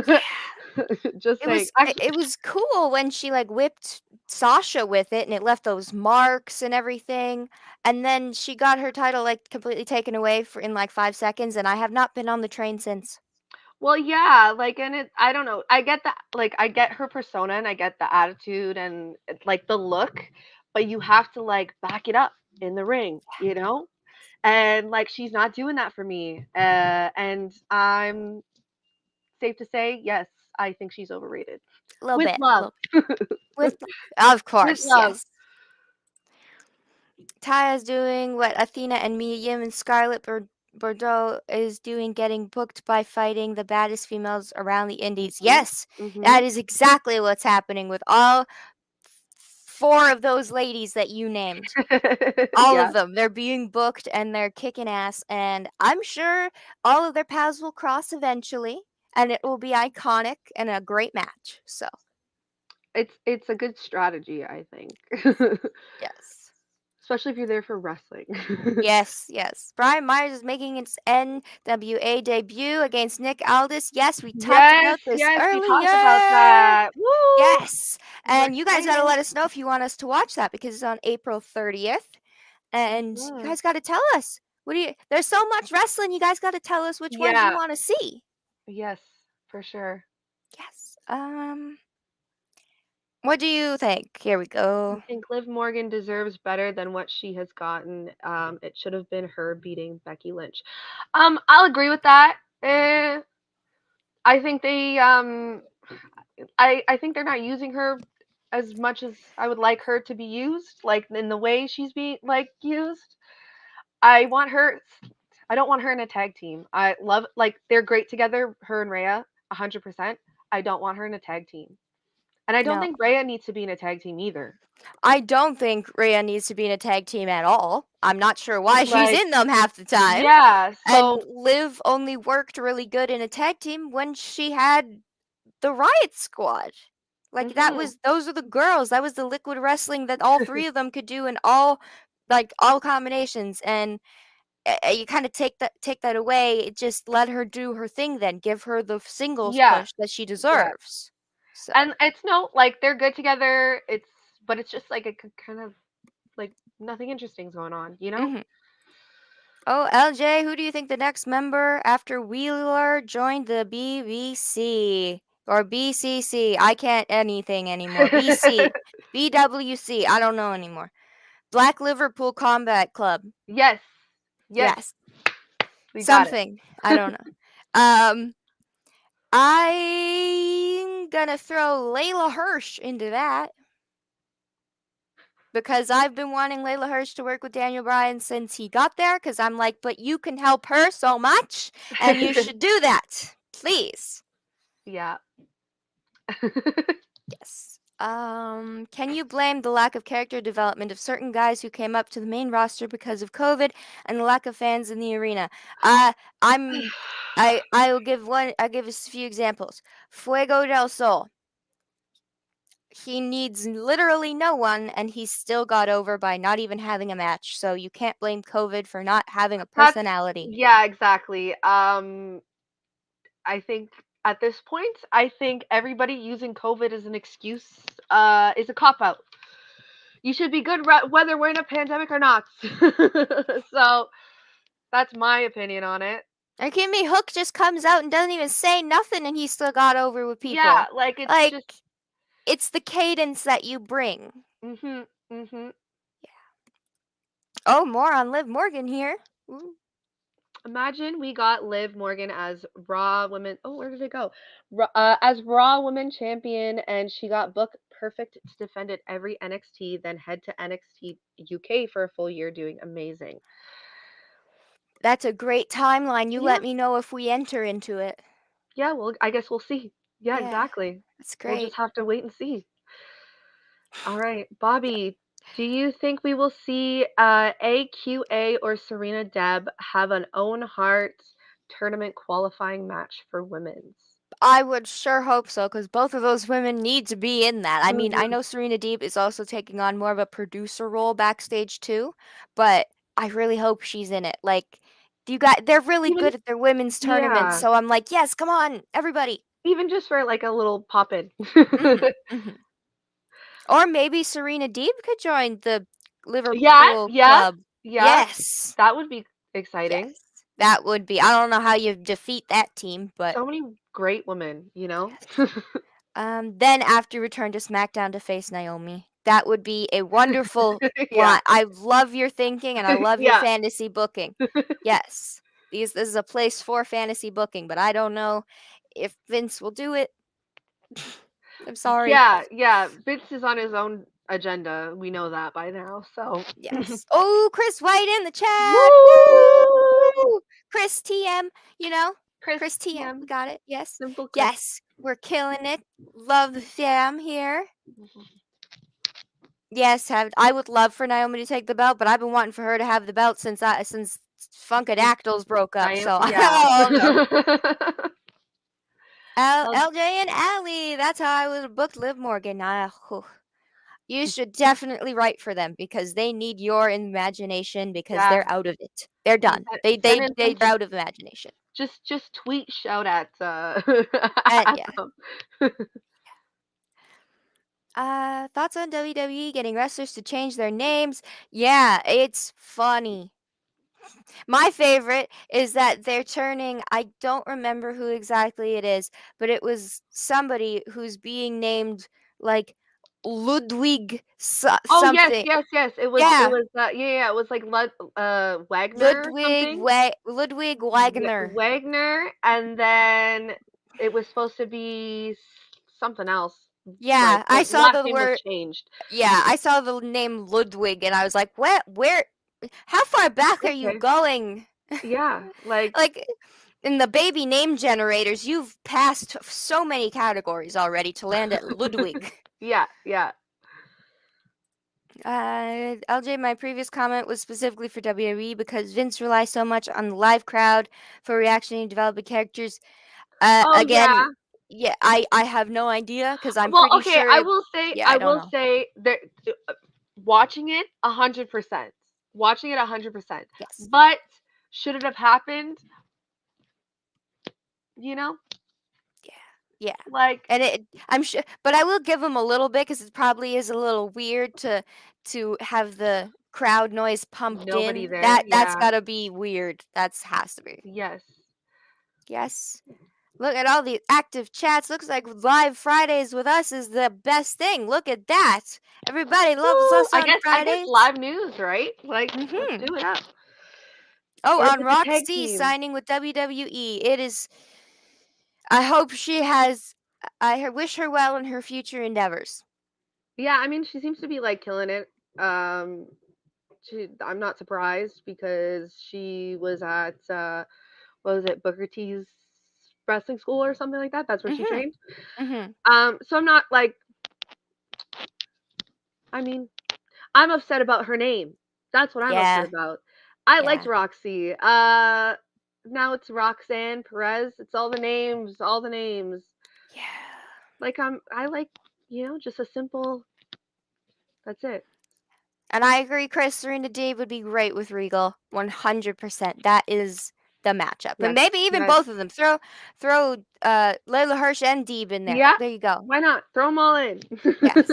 Yeah. Just It saying. was Actually, it was cool when she like whipped Sasha with it and it left those marks and everything. And then she got her title like completely taken away for in like 5 seconds and I have not been on the train since. well, yeah, like, and I don't know. I get that, like, I get her persona and I get the attitude and like the look, but you have to like back it up in the ring, you know? And like, she's not doing that for me. And I'm safe to say, yes, I think she's overrated. A little With bit. A love. little with of With course, love. yes. Taya's doing what Athena and Miriam and Scarlett Bordeaux is doing, getting booked by fighting the baddest females around the indies. Mhm. Yes, Mhm. that is exactly what's happening with all four of those ladies that you named. All Yeah. of them. They're being booked and they're kicking ass. And I'm sure all of their paths will cross eventually. And it will be iconic and a great match. So, It's a good strategy, I think. yes. Especially if you're there for wrestling. Yes, yes. Brian Myers is making its NWA debut against Nick Aldis. Yes, we talked Yes, about this yes, we talked about earlier. that. Woo! Yes. We're And you guys got to excited. let us know if you want us to watch that because it's on April 30th. And you Mhm. guys got to tell us. There's so much wrestling. You guys got to tell us which ones you Yeah, want to see. yes, for sure. Yes. What do you think? Here we I go. think Liv Morgan deserves better than what she has gotten. It should have been her beating Becky Lynch. I'll agree with that. I think I think they're not using her as much as I would like her to be used, like in the way she's being like used. I want her. I don't want her in a tag team. I love like they're great together, her and Rhea, 100%. I don't want her in a tag team, and I don't No, think Rhea needs to be in a tag team either. I don't think Rhea needs to be in a tag team at all. I'm not sure why she's Like, in them half the time. yeah. And So, Liv only worked really good in a tag team when she had the Riot Squad. Like hmm those are the girls. That was the liquid wrestling that all three of them could do in all combinations. And you kind of take that away. Just let her do her thing. Then give her the singles yeah, push that she yeah. deserves. So. And it's no like they're good together. But it's just like kind of like nothing interesting's going on, you know? Mhm. Oh, LJ, who do you think the next member after Wheeler joined the BBC or BCC? I can't anything anymore. BC, BWC. I don't know anymore. Black Liverpool Combat Club. Yes. Yes. Yes. We got it. Something. I don't know. Um, I'm gonna throw Layla Hirsch into that because I've been wanting Layla Hirsch to work with Daniel Bryan since he got there. Because I'm like, but you can help her so much, and you should do that, please. Yeah. Yes. Can you blame the lack of character development of certain guys who came up to the main roster because of COVID and the lack of fans in the arena? Uh, I'm, I will give one. I'll give us a few examples. Fuego del Sol. He needs literally no one, and he still got over by not even having a match. So you can't blame COVID for not having a That's personality. yeah, exactly. I think at this point, I think everybody using COVID as an excuse is a cop out. You should be good whether we're in a pandemic or not. So that's my opinion on it. Are you kidding me? Hook just comes out and doesn't even say nothing, and he still got over with Yeah, people. like it's Like, just it's the cadence that you bring. mhm mhm. Oh, more on Liv Morgan here. Ooh. Imagine we got Liv Morgan as Raw Women. Oh, where did it go? As Raw Women Champion, and she got booked perfect to defend at every NXT, then head to NXT UK for a full year, doing amazing. That's a great timeline. You Yeah, let me know if we enter into it. yeah. Well, I guess we'll see. Yeah, Yeah, exactly. that's We'll great. just have to wait and see. All right, Bobby. Do you think we will see AQA or Serena Deb have an own heart tournament qualifying match for women's? I would sure hope so, because both of those women need to be in that. I mean, I Mhm. know Serena Deeb is also taking on more of a producer role backstage too, but I really hope she's in it. Like, they're really Even good at their women's tournaments, yeah. so I'm like, yes, come on, everybody. Even just for, like, a little pop-in. Hmm hmm Or maybe Serena Deeb could join the Yeah, Liverpool yeah, club. yeah, Yes, that would be exciting. yes, that would be. I don't know how you defeat that team, but So many great women, you know? yes. Then after Return to SmackDown to face Naomi. That would be a wonderful Yeah, line. I love your thinking and I love your yeah. fantasy booking. Yes. This is a place for fantasy booking, but I don't know if Vince will do it. I'm sorry. Yeah, yeah, Vince is on his own agenda, we know that by now, so Yes. Oh, Chris White in the chat. Woo! Woo! Chris TM, you know? Chris Chris TM. We TM, got it. Yes. Simple Chris. Yes. We're killing it. Love the fam here. Yes, I would love for Naomi to take the belt, but I've been wanting for her to have the belt since Since Funkadactyls broke up. I am So yeah. oh no, Well, LJ and Allie. That's how I would have booked Liv Morgan. You should definitely write for them because they need your imagination because yeah, they're out of it. They're done. send in some They're out of imagination. just tweet shout at And at yeah. them. Thoughts on WWE getting wrestlers to change their names? Yeah, it's funny. My favorite is that they're turning, I don't remember who exactly it is, but it was somebody who's being named like Ludwig Oh, yes, something. yes, yes. It Yeah, was, yeah, yeah, it was like Wagner or something. Ludwig Wagner. Wagner, and then it was supposed to be something else. Like Yeah, the I saw last the name was word. changed. Yeah, I saw the name Ludwig and I was like, where, how far back are you Okay. going? Yeah, like Like in the baby name generators, you've passed so many categories already to land at Ludwig. yeah, yeah. LJ, my previous comment was specifically for WWE because Vince relies so much on the live crowd for reaction and developing characters. Oh, Again, yeah. yeah, I have no idea because I'm Well, pretty okay, sure it. Yeah, I I don't will know. say that watching it 100%. Watching it 100%. Yes. But should it have happened, you know? Yeah. Yeah. Like And I'm sure, but I will give him a little bit because it probably is a little weird to have the crowd noise pumped nobody in. there. That's Yeah. gotta be weird. That's has to be. Yes. Yes. Look at all the active chats. Looks like live Fridays with us is the best thing. Look at that. Everybody loves Woo! us on I guess Fridays. live news, right? Like let's Mhm. do it up. Oh, or on just a tag Roxy team. signing with WWE. It is. I hope she has. Wish her well in her future endeavors. Yeah, I mean, she seems to be like killing it. I'm not surprised because she was at what was it, Booker T's wrestling school or something like that. That's where she Mhm. trained. Mhm. So I'm not like, I mean, I'm upset about her name. That's what I'm upset Yeah. about. I liked Yeah. Roxy. Now it's Roxanne Perez. It's all the names, all the names. Yeah. Like I like, just a simple. That's it. And I agree, Chris Serena Deeb would be great with Regal. 100%. That is the matchup. And Yes, maybe even yes, both of them. Throw Layla Hirsch and Deeb in there. yeah. There you go. Why not throw them all in? Yes.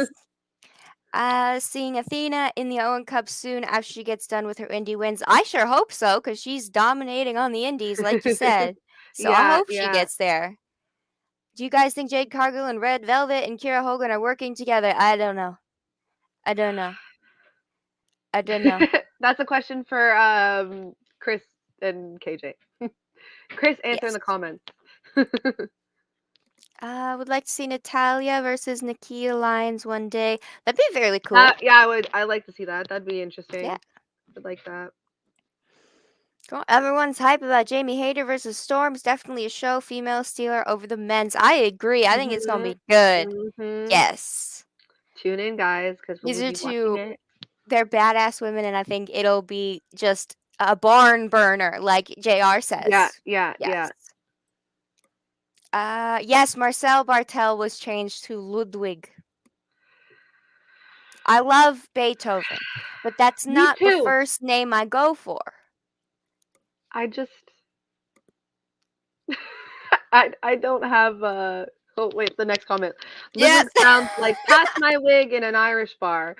Seeing Athena in the Owen Cup soon after she gets done with her indie wins. I sure hope so, because she's dominating on the indies, like you said. So I Yeah, hope she yeah. gets there. Do you guys think Jade Cargill and Red Velvet and Kira Hogan are working together? I don't know. I don't know. I don't know. That's a question for Chris and KJ. Chris, answer in Yes. the comments. I would like to see Natalia versus Nakia Lyons one day. That'd be very cool. Yeah, I would. I like to see that. That'd be Yeah. interesting. I'd like that. Cool. Everyone's hype about Jamie Hayter versus Storms. Definitely a show. Female Steeler over the men's. I agree. I think it's gonna Mhm. be good. Mhm. Yes. Tune in, guys, because we These will are be watching two. it. They're badass women, and I think it'll be just a barn burner, like JR Yeah, says. yeah, yeah. Yes. Yes. Marcel Bartel was changed to Ludwig. I love Beethoven, but that's Me not the too. first name I go for. I just I don't have oh wait, the next comment. Yes. Ludwig sounds like pass my wig in an Irish bar.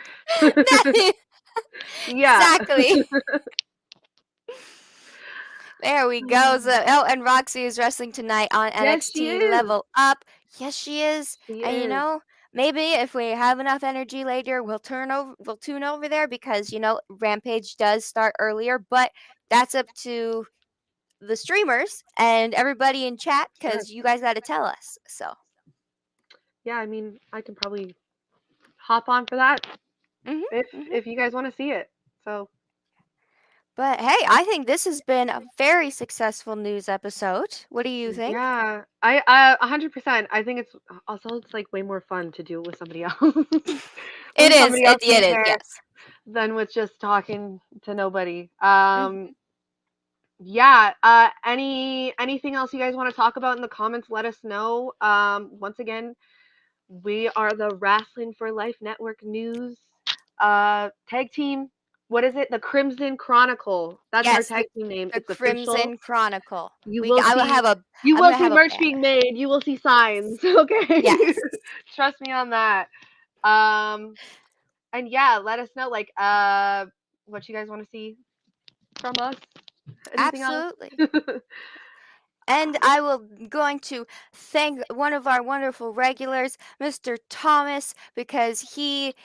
Yeah. Exactly. There we go. So, and Roxy is wrestling tonight on Yes, she NXT is. Level Up. Yes, she is. She And is. maybe if we have enough energy later, we'll tune over there because Rampage does start earlier, but that's up to the streamers and everybody in chat Yes. because you guys got to tell us. So, Yeah, I mean, I can probably hop on for that mhm, if mhm. if you guys want to see it. So, But hey, I think this has been a very successful news episode. What do you think? yeah, I 100%. I think it's like way more fun to do it with somebody else. It When is. somebody else It is is. there Yes. than with just talking to nobody. Mhm. Yeah, anything else you guys want to talk about in the comments, let us know. Once again, we are the Wrasslin for Life Network News tag team. What is it? The Crimson Chronicle. That's our Yes, tag team name. the It's official. Crimson Chronicle. You will I will see have a you I'm will gonna see have a merch banner. being made. You will see signs. Yes. Okay. Yes. Trust me on that. Um and yeah, let us know like what you guys want to see from us. Anything else? Absolutely. And I will going to thank one of our wonderful regulars, Mr. Thomas, because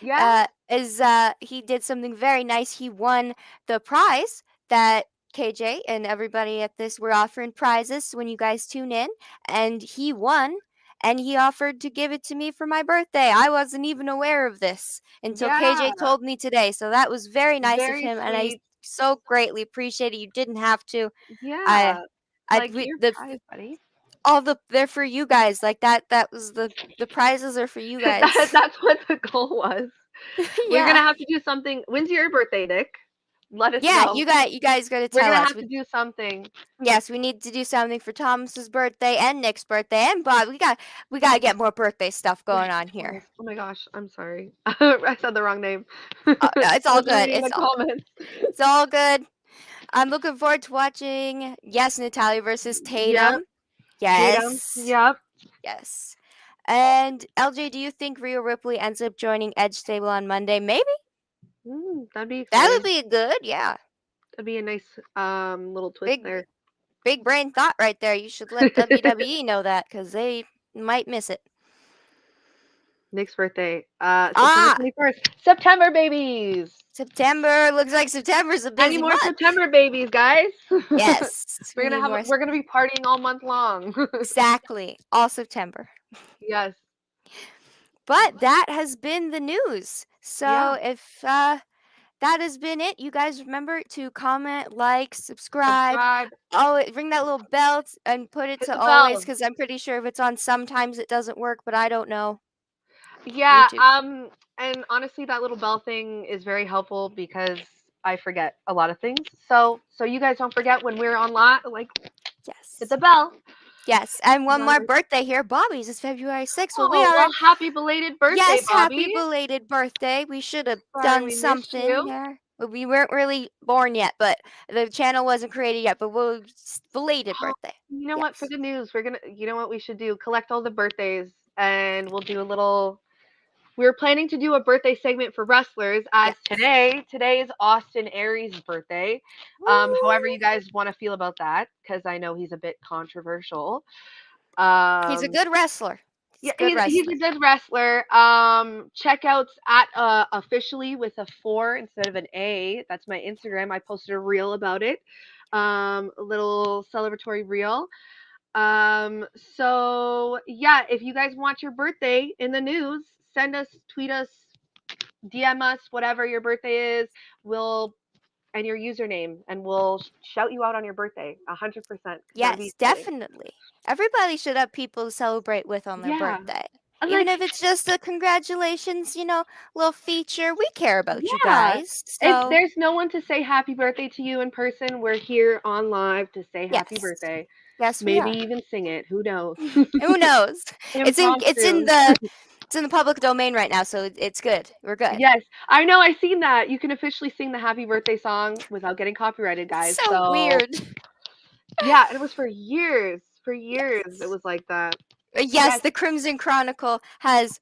Yeah. he did something very nice. He won the prize that KJ and everybody at this were offering prizes when you guys tune in, and he won. And he offered to give it to me for my birthday. I wasn't even aware of this until Yeah. KJ told me today. So that was very nice of Very him, and I sweet. so greatly appreciate it. You didn't have to. I Yeah. I Like we your the prize, buddy. all they're for you guys. Like that was the prizes are for you guys. That's what the goal was. We're Yeah. gonna have to do something. When's your birthday, Nick? Let us Yeah, know. you guys got to We're tell gonna us. have to do something. Yes, we need to do something for Thomas's birthday and Nick's birthday and Bob. We got to get more birthday stuff Where's going on here. Thomas? Oh my gosh, I'm sorry. I said the wrong name. It's I all wasn't good. reading the comments. It's all good. I'm looking forward to watching Natalia versus Yep. Tatum. Tatum. Yes. Yep. Yes. And LJ, do you think Rhea Ripley ends up joining Edge Stable on Monday? Maybe. That'd be That would exciting. be good. Yeah. That'd be a nice little twist Big there. big brain thought right there. You should let WWE know that because they might miss it. Nick's birthday, September Ah, 21st. September babies. September. Looks like September's a Any busy more month. September babies, guys? Yes, we need more. We're gonna be partying all month long. Exactly. All September. Yes. But that has been the news. Yeah. So if that has been it, you guys remember to comment, like, subscribe. Subscribe. Oh, ring that little bell and put it Hit to the always bell. because I'm pretty sure if it's on sometimes it doesn't work, but I don't know. Yeah. YouTube. And honestly, that little bell thing is very helpful because I forget a lot of things. So you guys don't forget when we're online. Like, hit Yes. the bell. Yes. And one more Remember. birthday here. Bobby's is February 6th. Well, we Oh well, are. happy belated birthday, Yes, happy Bobby. belated birthday. We should have Sorry done we missed something you. there. But we weren't really born yet, but the channel wasn't created yet. But belated Oh, birthday. you know what? For Yes. the news, we're gonna. You know what we should do? Collect all the birthdays, and we'll do a little. We were planning to do a birthday segment for wrestlers, as Yes. today is Austin Aries' birthday. However, Woo! you guys want to feel about that, because I know he's a bit controversial. He's a Um, good wrestler. He's yeah, a good he's a wrestler. good wrestler. Checkouts at officially with a 4 instead of an A. That's my Instagram. I posted a reel about it. A little celebratory reel. So yeah, if you guys want your birthday in the news, send us, tweet us, DM us, whatever your birthday is. We'll and your username, and we'll shout you out on your birthday, 100%. Because that'll be Yes, exciting. definitely. Everybody should have people to celebrate with on their Yeah, birthday. and Even like, if it's just a congratulations, little feature. We care about you yeah. guys. If So, there's no one to say happy birthday to you in person, we're here on live to say happy yes. birthday. Yes, we Maybe are. even sing it. Who knows? Who knows? It's in Impromptu. the public domain right now, so it's good. We're good. Yes, I know. I seen that. You can officially sing the happy birthday song without getting copyrighted, It's guys. so So weird. yeah, and it was for years. For years, it Yes. was like that. Yes, Yes, the Crimson Chronicle has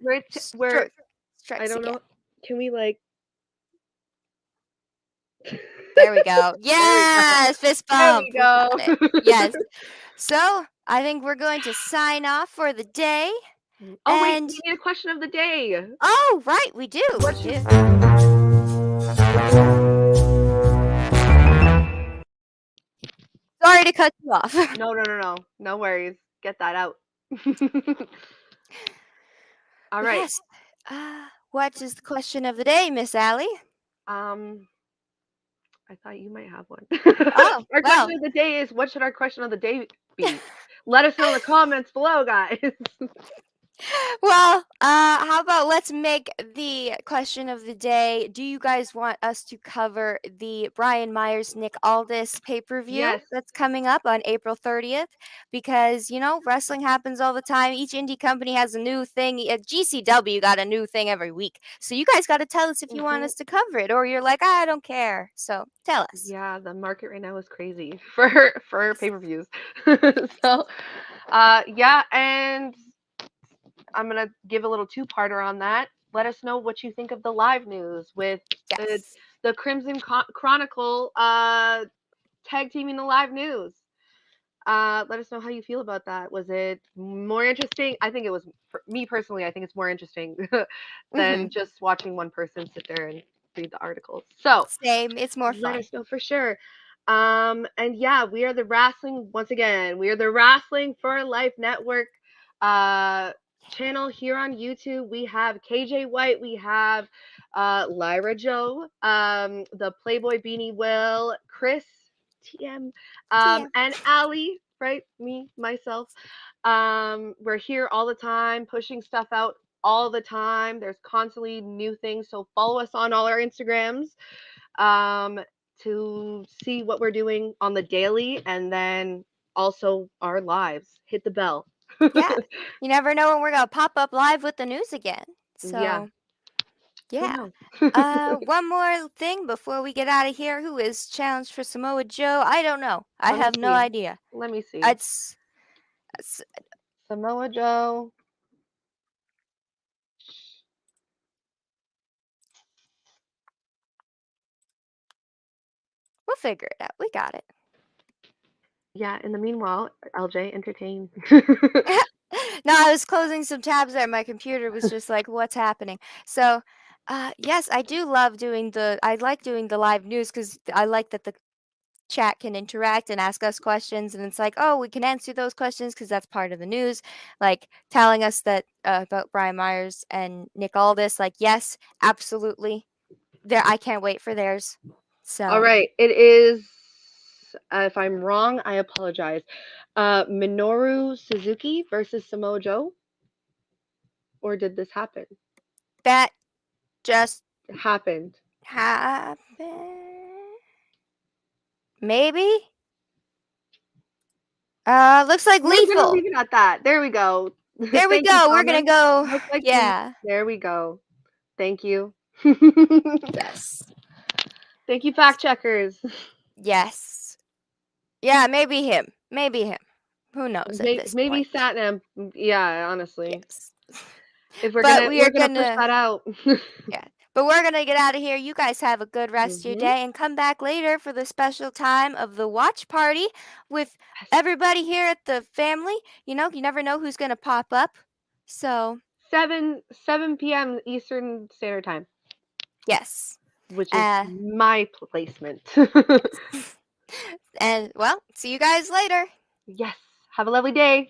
where I strikes don't again. know. Can we like? There we go. There we go. Yes, fist There bump. we We got go. it. Yes. So I think we're going to sign off for the day. Oh wait, And we need a question of the day. oh, right, we do. What We should? do. Sorry to cut you off. No. No worries. Get that out. All But right. yes. What is the question of the day, Miss Allie? Um, I thought you might have one. Oh, Our question well. of the day is, what should our question of the day be? Let us know in the comments below, guys. Well, how about let's make the question of the day. Do you guys want us to cover the Brian Myers Nick Aldis pay-per-view Yes. that's coming up on April 30th? Because, wrestling happens all the time. Each indie company has a new thing. GCW got a new thing every week. So you guys got to tell us if you want Hmm. us to cover it, or you're like, I don't care. So tell us. Yeah, the market right now is crazy for pay-per-views. So, yeah, and I'm gonna give a little two-parter on that. Let us know what you think of the live news with the Yes. the Crimson Chronicle tag teaming the live news. Let us know how you feel about that. Was it more interesting? I think it was, for me personally, I think it's more interesting than Hmm. just watching one person sit there and read the articles. So Same. It's more let fun. us know for sure. And yeah, we are the Wrestling, once again, we are the Wrestling for Life Network uh, channel here on YouTube. We have KJ White, we have Lyra Joe, the Playboy Beanie Will, Chris, TM, TM. and Allie, right? Me, myself. We're here all the time, pushing stuff out all the time. There's constantly new things. So follow us on all our Instagrams um, to see what we're doing on the daily, and then also our lives. Hit the bell. Yeah. You never know when we're going to pop up live with the news again. Yeah, So, who yeah. knows? One more thing before we get out of here. Who is challenged for Samoa Joe? I don't know. I Let me have no see. idea. Let me see. It's, it's Samoa Joe. we'll figure it out. We got it. Yeah, in the meanwhile, LJ, entertain. No, I was closing some tabs there. My computer was just like, what's happening? So, Yes, I do love doing I like doing the live news because I like that the chat can interact and ask us questions, and it's like, oh, we can answer those questions because that's part of the news. Like telling us that about Brian Myers and Nick Aldis. Like, yes, absolutely. There, I can't wait for theirs. All So right, it is. If I'm wrong, I apologize. Minoru Suzuki versus Samoa Joe, or did this happen? that just It happened. happened. Maybe. Looks like We're gonna lethal. leave it at that. There we go. There we Thank you, go. We're gonna Thomas. go. Look like Yeah. there we go. Thank you. Yes. Thank you, fact checkers. Yes. Yeah. Maybe him. Maybe him. Who knows at this Maybe point? Satnam. Yeah, honestly. Yes. If But we are we're gonna push gonna. that out. Yeah. But we're gonna get out of here. You guys have a good rest of your Hmm. day and come back later for the special time of the watch party with Yes. everybody here at the family. You know, you never know who's gonna pop up. So 7 p.m. Eastern Standard Time, yes. which is Uh my placement. yes. And well, see you guys later. Yes. Have a lovely day.